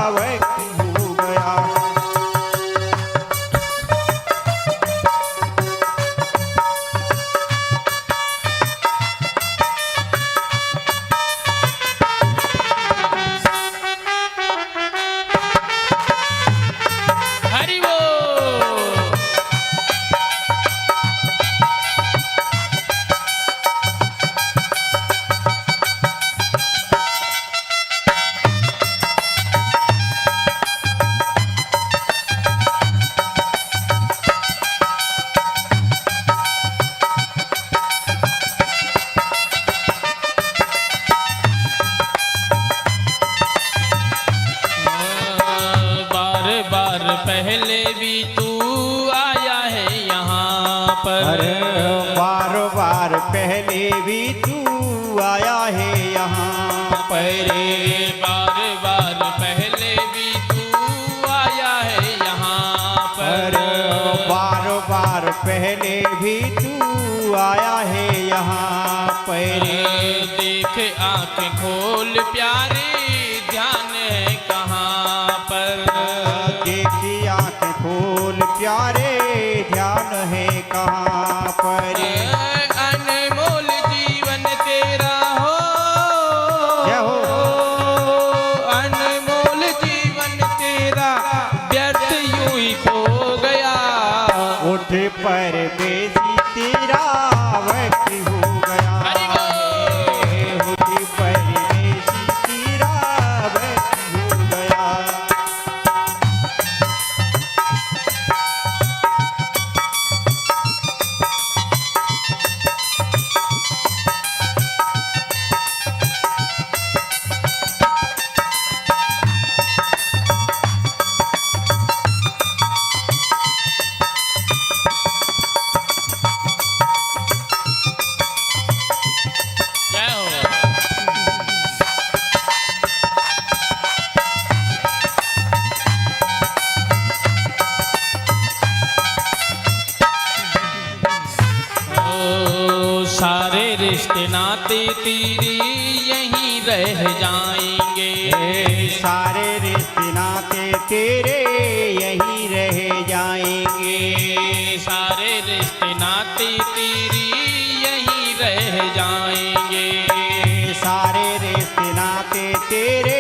B: वक्त हो गया।
A: हरि बोल। बार बार पहले भी तू आया है यहाँ पर।
B: अरे बार बार पहले भी तू आया है यहाँ पर।
A: बार बार पहले भी तू आया है यहाँ पर।
B: बार बार पहले भी तू आया है यहाँ पर।
A: देख आंखें खोल प्यारे ध्यान है कहाँ पर।
B: देखी आंखें खोल प्यारे ध्यान है कहाँ पर।
A: अनमोल जीवन तेरा हो,
B: जय हो।
A: अनमोल जीवन तेरा व्यर्थ यूं ही खो गया।
B: उठ परदेसी तेरा वक्त हो गया है। उठ परदेसी तेरा वक्त हो गया।
A: जय हो। ओ, सारे रिश्ते नाते तेरी यहीं रह जाएंगे।
B: सारे रिश्ते नाते तेरे यहीं रह जाएंगे।
A: सारे रिश्ते नाते तेरी यहीं रह जाएंगे।
B: सारे रिश्ते नाते तेरे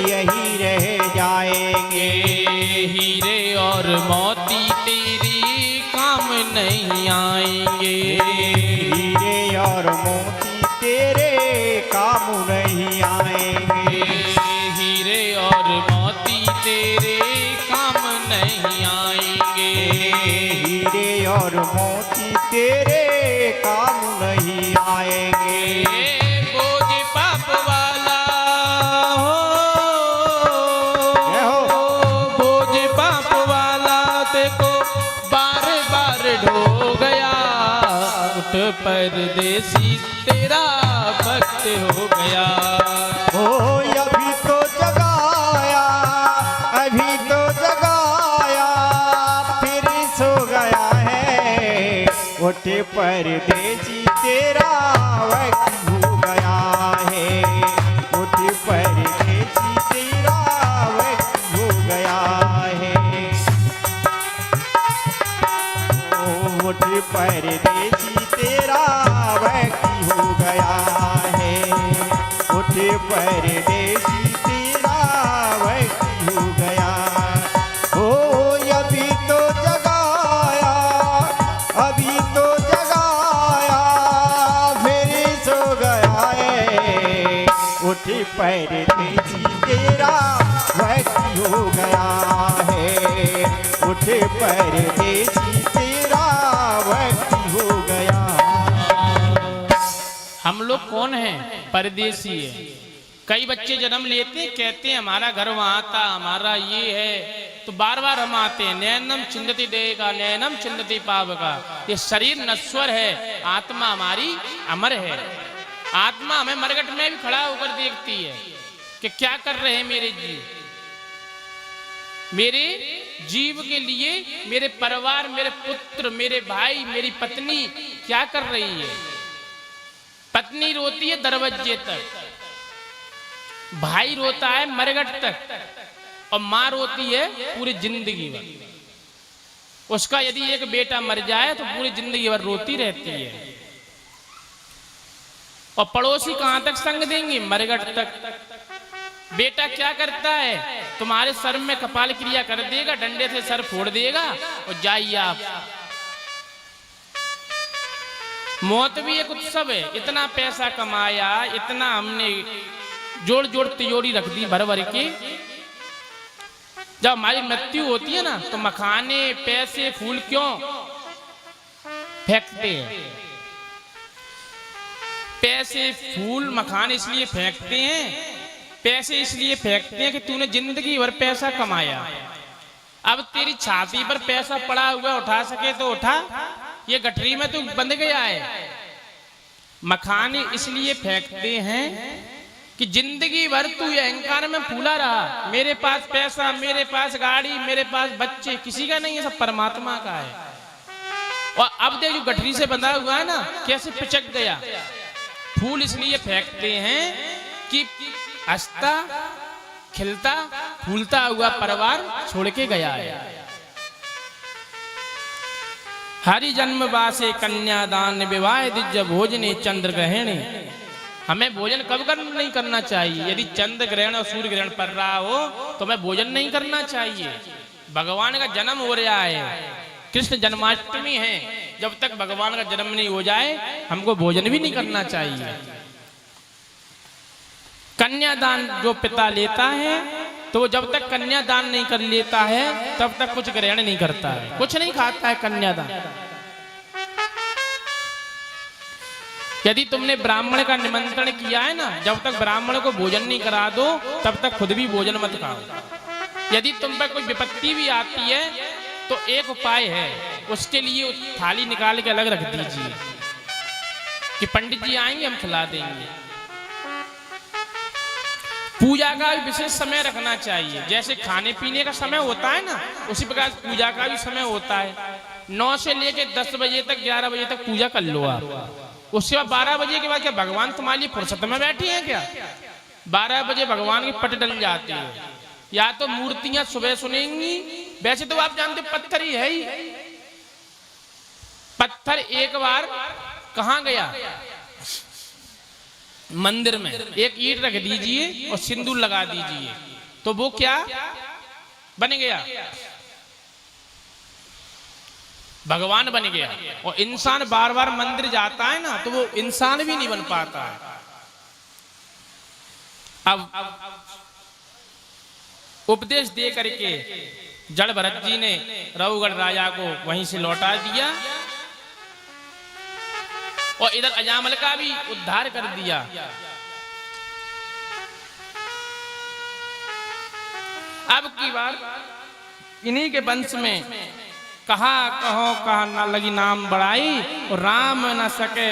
B: यहीं रह जाएंगे।
A: हीरे और मोती तेरी काम नहीं आएंगे।
B: हीरे और मोती तेरे काम नहीं आएंगे।
A: हीरे और मोती तेरे काम नहीं आएंगे।
B: हीरे और मोती तेरे काम नहीं आएंगे।
A: बोझ पाप वाला
B: जय
A: हो, बोझ पाप वाला देखो बार बार ढो गया। उठ परदेसी तेरा वक्त हो गया।
B: ओ अभी तो जगाया, अभी तो जगाया। परदेसी तेरा वक्त हो गया है, उठ परदेसी तेरा वक्त हो गया है। उठ परदेसी तेरा वक्त हो गया है, उठ परदेसी तेरा वक्त हो गया। ओ अभी तो जगाया, अभी तो जगाया, फिर सो गया है। उठ परदेसी तेरा वक्त हो गया है, उठ परदेसी तेरा वक्त हो गया।
A: हम लोग कौन हैं? परदेसी है। कई बच्चे जन्म लेते हैं, कहते हैं हमारा घर वहां था, हमारा ये है, तो बार बार हम आते हैं। नैनम चिंदती देगा, नैनम चिंदती पावका। ये शरीर नश्वर है, आत्मा हमारी अमर है। आत्मा हमें मरघट में भी खड़ा होकर देखती है कि क्या कर रहे हैं मेरे जीव। मेरे जीव के लिए मेरे परिवार, मेरे पुत्र, मेरे भाई, मेरी पत्नी क्या कर रही है। पत्नी रोती है दरवाजे तक, भाई रोता है मरघट तक, और मां रोती है पूरी जिंदगी भर। उसका यदि एक बेटा मर जाए तो पूरी जिंदगी भर रोती रहती है। और पड़ोसी कहां तक संग देंगे? मरघट तक। बेटा क्या करता है? तुम्हारे सर में कपाल क्रिया कर देगा, डंडे से सर फोड़ देगा और जाइए आप। मौत भी एक उत्सव है। इतना पैसा कमाया, इतना हमने जोड़ जोड़ तिजोरी रख दी भर भर के। जब हमारी मृत्यु होती है ना, तो मखाने, पैसे, फूल क्यों फेंकते हैं? पैसे, फूल, मखाने इसलिए फेंकते हैं, पैसे इसलिए फेंकते हैं कि तूने जिंदगी भर पैसा कमाया, अब तेरी छाती पर पैसा पड़ा हुआ, उठा सके तो उठा, ये गठरी में तू बंध गया है। मखाने इसलिए फेंकते हैं कि जिंदगी भर तू अहंकार में फूला रहा, मेरे पास पैसा, मेरे पास गाड़ी, मेरे पास बच्चे, किसी का नहीं है, सब परमात्मा का है। और अब देख जो गठरी से बंधा हुआ है ना, कैसे पिचक गया। फूल इसलिए फेंकते हैं कि हंसता, खिलता, फूलता हुआ परिवार छोड़ के गया है। हरि जन्म वासे कन्यादान विवाह दिज भोजने चंद्र ग्रहण। हमें भोजन कब नहीं करना चाहिए? यदि चंद्र ग्रहण और सूर्य ग्रहण पड़ रहा हो तो हमें भोजन नहीं करना चाहिए। भगवान का जन्म हो रहा है, कृष्ण जन्माष्टमी है, जब तक भगवान का जन्म नहीं हो जाए हमको भोजन भी नहीं करना चाहिए। कन्यादान जो पिता लेता है तो जब तक कन्यादान नहीं कर लेता है तब तक कुछ ग्रहण नहीं करता है, कुछ नहीं खाता है कन्यादान। यदि तुमने ब्राह्मण का निमंत्रण किया है ना, जब तक ब्राह्मण को भोजन नहीं करा दो तब तक खुद भी भोजन मत खाओ। यदि तुम पर कोई विपत्ति भी आती है तो एक उपाय है, उसके लिए थाली निकाल के अलग रख दीजिए कि पंडित जी आएंगे हम खिला देंगे। पूजा का भी विशेष समय रखना चाहिए। जैसे खाने पीने का समय होता है ना, उसी प्रकार पूजा का भी समय होता है। 9 से लेके 10 बजे तक, 11 बजे तक पूजा कर लो आप। उसके बाद 12 बजे के बाद क्या भगवान तुम्हारे लिए फुर्सत में बैठी हैं क्या? 12 बजे भगवान की पट डल जाती है, या तो मूर्तियां सुबह सुनेंगी। वैसे तो आप जानते पत्थर ही है ही। पत्थर एक बार कहां गया? मंदिर में। एक ईंट रख दीजिए और सिंदूर लगा दीजिए तो वो क्या बन गया? भगवान बन गया। और इंसान बार बार मंदिर जाता है ना तो वो इंसान भी नहीं बन पाता है। अब उपदेश दे करके जड़ भरत जी ने रघुगढ़ राजा को वहीं से लौटा दिया और इधर अजामल का भी उद्धार कर दिया। अब की बार इन्हीं के वंश में कहा कहो कहा ना लगी नाम बढ़ाई और राम न सके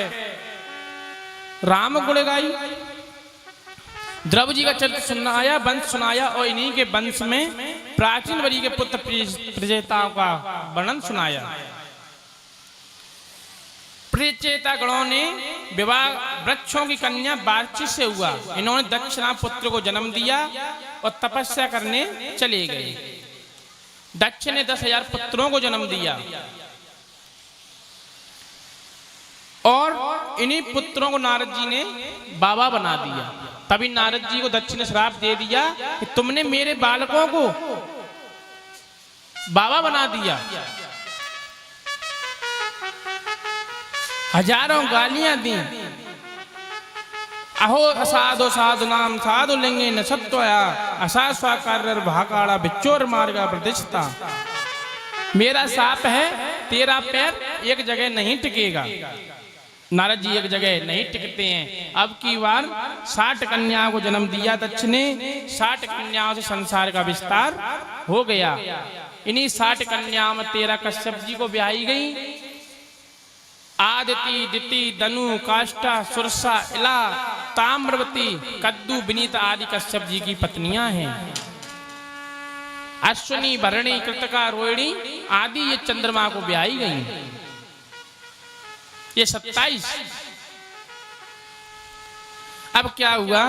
A: राम गुण गाई। द्रौपदी जी का चरित्र सुनाया, वंश सुनाया और इन्हीं के वंश में प्राचीन वरी के पुत्र प्रजेताओं का वर्णन सुनाया। प्रेचेता गणों ने विवाह वृक्षों की कन्या बातचीत से हुआ। इन्होंने दक्षिणा पुत्र को जन्म दिया और तपस्या करने चले गए। दक्ष ने 10,000 पुत्रों को जन्म दिया और इन्हीं पुत्रों को नारद जी ने बाबा बना दिया। तभी नारद जी को दक्ष ने श्राप दे दिया कि तुमने मेरे बालकों को बाबा बना दिया। हजारों गालियां दी। अहो असाधु साधु नाम साधु लिंगे न सत्वया असास्वाकार भाकाड़ा बिच्चोर मार्गा प्रतिष्ठा। मेरा साप है, तेरा पैर एक जगह नहीं टिकेगा। नारद जी एक जगह नहीं टिकते हैं। अब की बार 60 कन्याओं को जन्म दिया दक्ष ने। 60 कन्याओं से संसार का विस्तार हो गया। इन्हीं 60 कन्याओं में 13 कश्यप जी को ब्याही गई। आदिति, दिति, दनु, काष्ठा, सुरसा, इला, ताम्रवती, कद्दू, विनीता आदि कश्यप जी की पत्नियां हैं। अश्विनी, भरणी, कृतिका, रोहिणी आदि ये चंद्रमा को ब्याही गई। ये 27। अब क्या हुआ,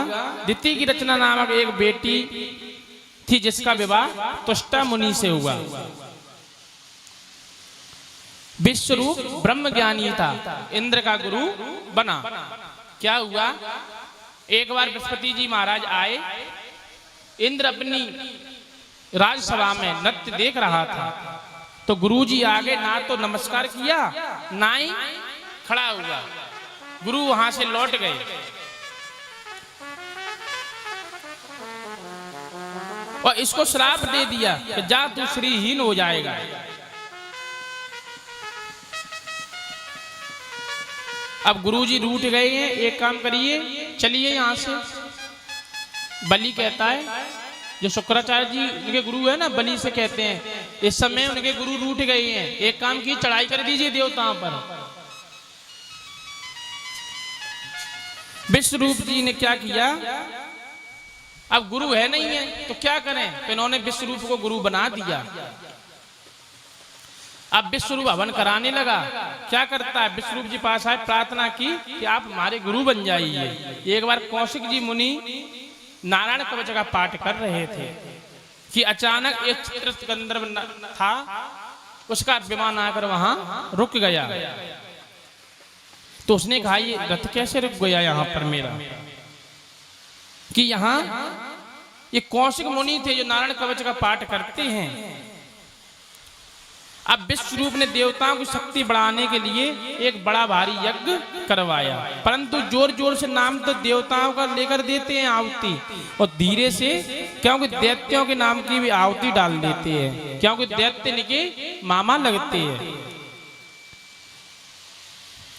A: दिति की रचना नामक एक बेटी थी जिसका विवाह तुष्टा मुनि से हुआ। विश्वरूप ब्रह्म ज्ञानी था, इंद्र का गुरु बना। क्या हुआ, एक बार बृहस्पति जी महाराज आए। इंद्र अपनी राजसभा में नृत्य देख रहा था तो गुरुजी आगे ना तो नमस्कार किया ना ही खड़ा हुआ। गुरु वहां से लौट गए और इसको श्राप दे दिया कि जा तू श्रीहीन हो जाएगा। अब गुरुजी रूठ गए हैं। एक काम करिए, चलिए यहां से। बलि कहता है, जो शुक्राचार्य जी उनके गुरु है ना, बलि से कहते हैं इस समय उनके गुरु रूठ गए हैं। एक काम की, चढ़ाई कर दीजिए देवताओं पर। विश्वरूप जी ने क्या किया, अब गुरु है नहीं है तो क्या करें, तो इन्होंने विश्वरूप को गुरु बना दिया। अब विश्वरूप हवन कराने लगा। क्या करता है, विश्वरूप जी पास आए, प्रार्थना की कि आप हमारे गुरु बन जाइए। एक बार कौशिक जी मुनि नारायण कवच का पाठ कर रहे थे कि अचानक एक चित्रस्थ गंधर्व था, उसका विमान आकर वहां रुक गया। तो उसने कहा ये रथ कैसे रुक गया यहाँ पर मेरा, कि यहाँ ये कौशिक मुनि थे जो नारायण कवच का पाठ करते हैं। अब विश्वरूप ने देवताओं की शक्ति बढ़ाने के लिए एक बड़ा भारी यज्ञ करवाया, परंतु जोर जोर से नाम तो देवताओं का लेकर देते हैं आहुति, और धीरे से, क्योंकि दैत्यों के नाम की भी आहुति डाल देते हैं, क्योंकि दैत्य इनके मामा लगते हैं।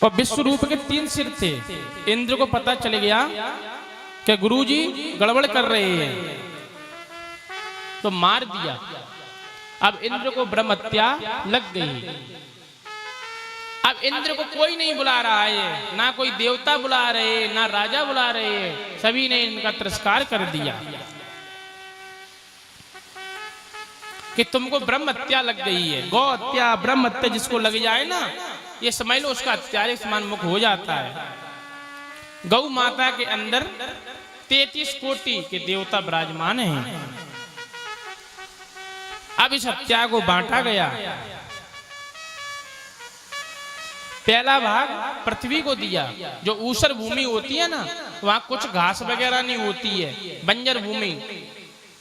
A: और विश्वरूप के 3 सिर थे। इंद्र को पता चल गया कि गुरुजी गड़बड़ कर रहे हैं तो मार दिया। अब इंद्र को ब्रह्म हत्या लग गई। अब इंद्र को कोई नहीं बुला रहा है, ना कोई देवता बुला रहे, ना राजा बुला रहे, सभी ने इनका तिरस्कार कर दिया कि तुमको ब्रह्म हत्या लग गई है। गौ हत्या, ब्रह्म हत्या जिसको लग जाए ना, ये समझ लो उसका हत्यारे समान मुख हो जाता है। गौ माता के अंदर 33 कोटि के देवता विराजमान हैं। अब इस हत्या को बांटा गया। पहला भाग पृथ्वी को दिया, जो ऊसर भूमि होती है ना, वहां कुछ घास वगैरह नहीं होती है, बंजर भूमि,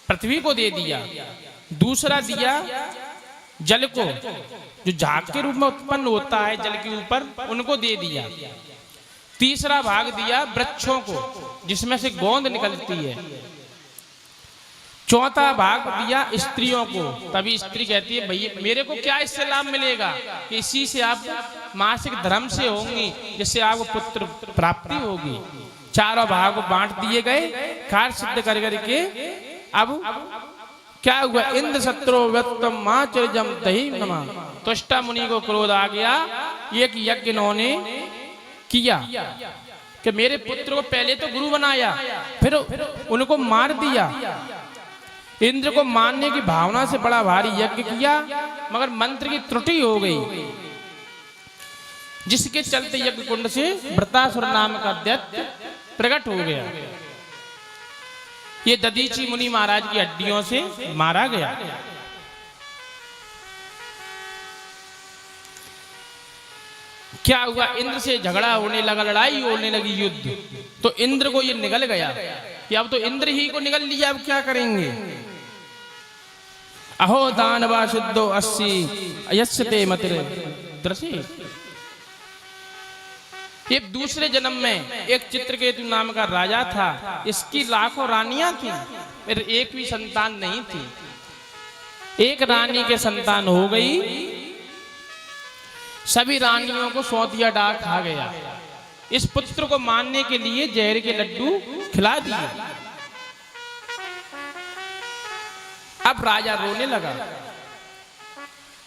A: पृथ्वी को दे दिया। दूसरा दिया जल को, जो झाग के रूप में उत्पन्न होता है जल के ऊपर, उनको दे दिया। तीसरा भाग दिया वृक्षों को, जिसमें से गोंद निकलती है। चौथा भाग दिया स्त्रियों को। तभी स्त्री कहती है भैया मेरे को क्या इससे लाभ मिलेगा, कि इसी से आप मासिक धर्म से होंगी, जिससे आपको पुत्र प्राप्ति होगी। चारों भाग को बांट दिए गए कार्य सिद्ध कर करके। अब क्या हुआ, इंद्र सत्रो व्यक्तम माचर्जम दही नमा। तुष्टा मुनि को क्रोध आ गया। एक यज्ञ इन्होंने किया कि मेरे पुत्र को पहले तो गुरु बनाया, फिर उनको मार दिया। इंद्र को मारने की भावना से बड़ा भारी यज्ञ किया, मगर मंत्र की त्रुटि हो गई। जिसके चलते यज्ञ कुंड से वृतासुर नाम का दैत्य प्रकट हो गया। ये दधीची मुनि महाराज की हड्डियों से मारा गया। क्या हुआ, इंद्र से झगड़ा होने लगा, लड़ाई होने लगी, युद्ध। तो इंद्र को ये निगल गया कि अब तो इंद्र ही को निगल लिया, अब क्या करेंगे। अहो दानवा शुद्धो अस्सी अयस्यते मतिर दृशि। ये दूसरे जन्म में एक चित्रकेतु नाम का राजा था, इसकी लाखों रानियां थी, फिर एक भी संतान नहीं थी। एक रानी के संतान हो गई, सभी रानियों को सौतिया डाक खा गया। इस पुत्र को मारने के लिए जहर के लड्डू खिला दिए। अब राजा रोने लगा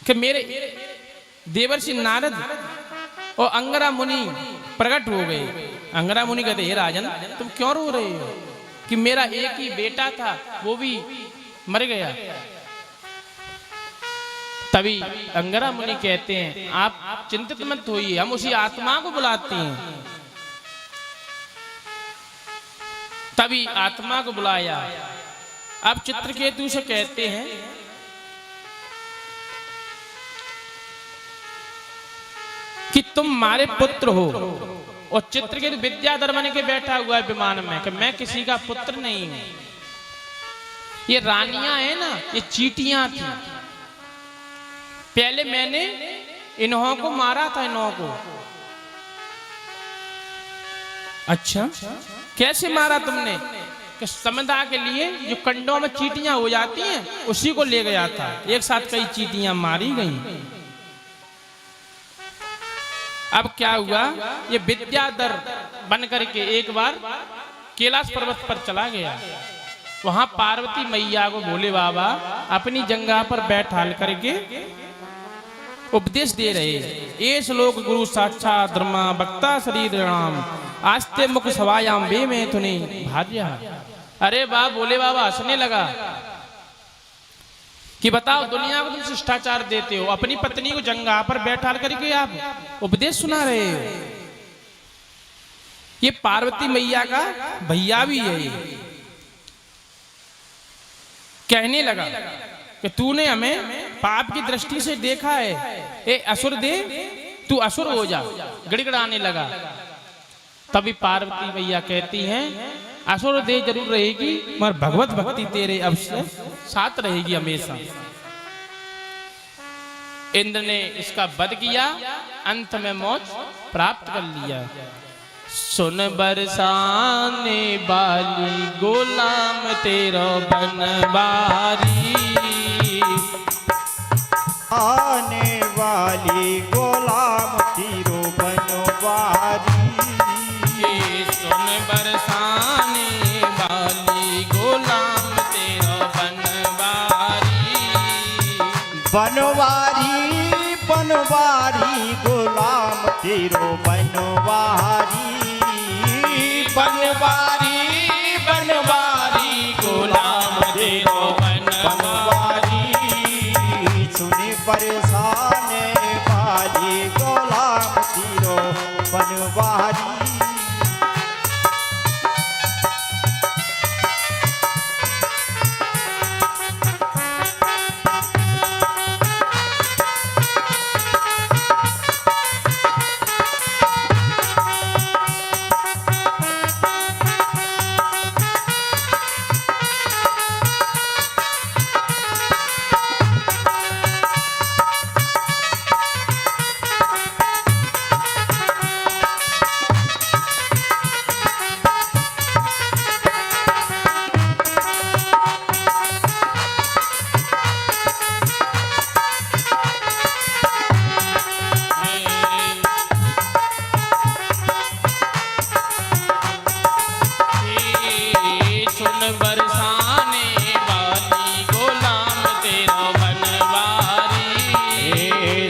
A: कि मेरे देवर्षि नारद और अंगरा मुनि प्रकट हो गए। अंगरा मुनि कहते, हे राजन तुम क्यों रो रहे हो कि मेरा एक ही बेटा था वो भी मर गया। तभी अंगरा मुनि कहते हैं, आप चिंतित मत होइए, हम उसी आत्मा को बुलाते हैं। तभी आत्मा को बुलाया। अब चित्रकेतु से कहते हैं कि तुम हमारे पुत्र हो। और चित्रकेतु विद्याधर बन के बैठा हुआ है विमान में कि मैं किसी का पुत्र नहीं हूं। ये रानियां हैं ना, ये चींटियां थी। पहले मैंने इन्हों को मारा था, इन्हों को। अच्छा, कैसे मारा तुमने? कि समझा के लिए जो कंडों में चींटियां हो जाती हैं उसी को ले गया था। एक साथ कई चींटियां मारी गई। अब क्या हुआ, ये विद्याधर बन करके एक बार कैलाश पर्वत पर चला गया। वहां पार्वती मैया को भोले बाबा अपनी जंगा पर बैठाल करके उपदेश दे रहे। ये श्लोक गुरु साक्षात ब्रह्मा वक्ता शरीर राम आस्ते मुख सवायाम बे में तुने भार्या। अरे वाह, भोले बाबा हंसने लगा कि बताओ, दुनिया को तुम शिष्टाचार देते हो, अपनी पत्नी को जंगा पर बैठा करके आप उपदेश सुना रहे हो। ये पार्वती मैया का भैया भी है। कहने लगा कि तूने हमें पाप की दृष्टि से देखा है, ए असुर दे तू असुर हो जा। गिड़गिड़ाने लगा। तभी पार्वती मैया कहती हैं, असुर दे जरूर रहेगी मगर भगवत भक्ति तेरे अवश्य साथ रहेगी हमेशा। इंद्र ने इसका वध किया, अंत में मोक्ष प्राप्त कर लिया। सुन बरसाने वाली गुलाम तेरा बनवारी।
B: आने वाली गुलाम तेरो बनवारी।
A: सुन बरसाने वाली गुलाम तेरा बनवारी।
B: बनवारी बनवारी गुलाम तेरो बनवारी।
A: बनवारी बनवारी गुलाम तेरो बनवारी।
B: सुनी बरसाने वाली गुलाम तेरो बनवारी।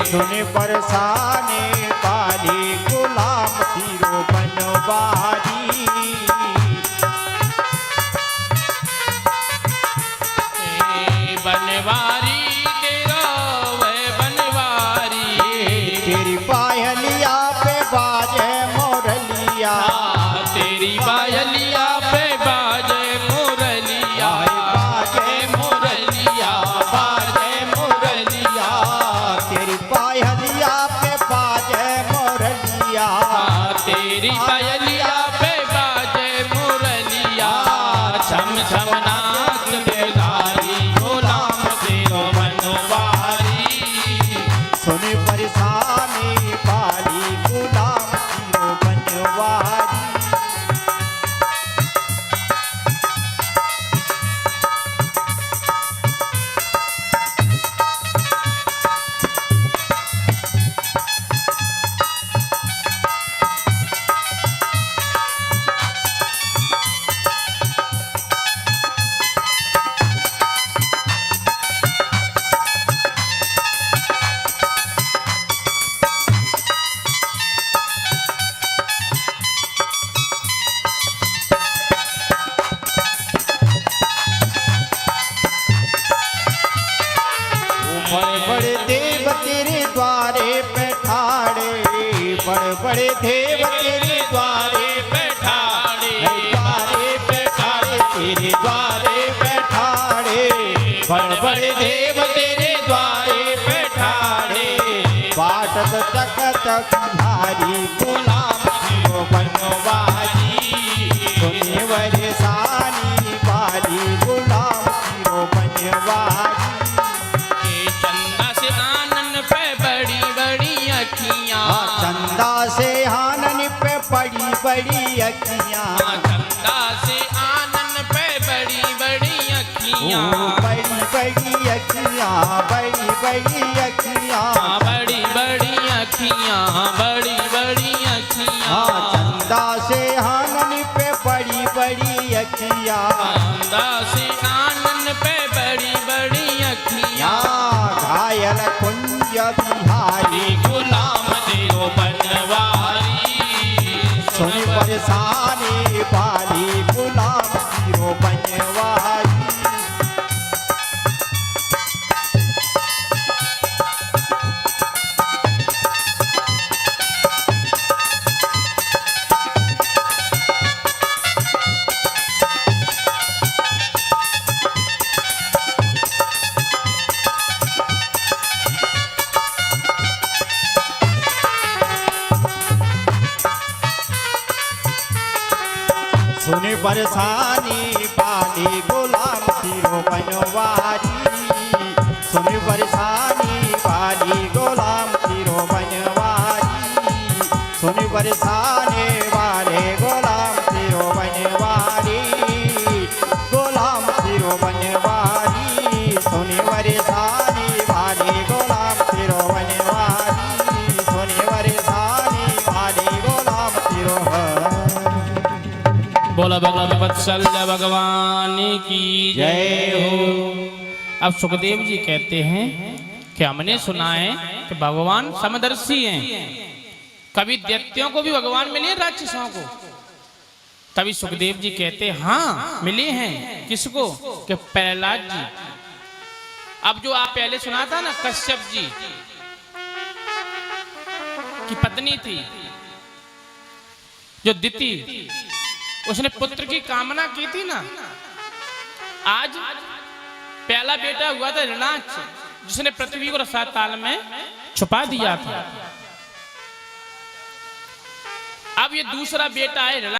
B: सुन बरसाने वाली गुलाम तेरो बनवारी।
A: बनवारी तेरा वह बनवारी।
B: तेरी पायलिया सुन परेशानी पाली गुलाम सिरो बनवारी। बड़े बड़े देव तेरे द्वारे बैठाड़े, बड़े बड़े देव तेरे द्वारे बैठाड़े, द्वारे बैठाड़े तेरे द्वारे बैठाड़े, बड़े बड़े देव तेरे द्वारे बैठाड़े। बाटत तक तक धारी गुलाम सिरो बनवारी, सुने वरसानी वाली गुलाम सिरो बनवारी। चंदा से आनन पे बड़ी बड़ी अखियाँ,
A: चंदा से आनन पे बड़ी बड़ी अखियाँ,
B: बड़ी बड़ी अखियाँ, बड़ी बड़ी अखियाँ,
A: बड़ी बड़ी अखियाँ, बड़ी बड़ी अखियाँ।
B: चंदा से आनन पे बड़ी बड़ी अखियाँ,
A: चंदा से आनन पे बड़ी बड़ी अखियाँ।
B: घायल कुंज बिहारी
A: गुलाम तेरो बनवारी,
B: सुन परेशानी वाली गुलाम सिरो बनवारी। सुन परेशानी पाली गुलाम सिरो बनवारी, सुन परेशानी पाली गुलाम सिरो बनवारी, सुन परेशानी वाले गुलाम सिरो बनवारी, गुलाम सिरो बनवारी, सुन परेशानी वाले गुलाम सिरो बनवारी, सुन परेशानी वाले गुलाम सिरो।
A: बोला भगवत वत्सल्य भगवान की जय हो। अब सुखदेव जी कहते हैं कि हमने सुना है कि भगवान समदर्शी हैं, कभी दैत्यों को भी भगवान मिले, राक्षसों को। तभी सुखदेव जी कहते हैं हाँ मिले हैं। किसको? कि प्रहलाद जी। अब जो आप पहले सुना था ना, कश्यप जी की पत्नी थी जो दिति, उसने पुत्र की कामना की थी ना। आज पहला बेटा हुआ था हिरणाक्ष, जिसने पृथ्वी को रसातल में छुपा दिया था। अब ये दूसरा बेटा है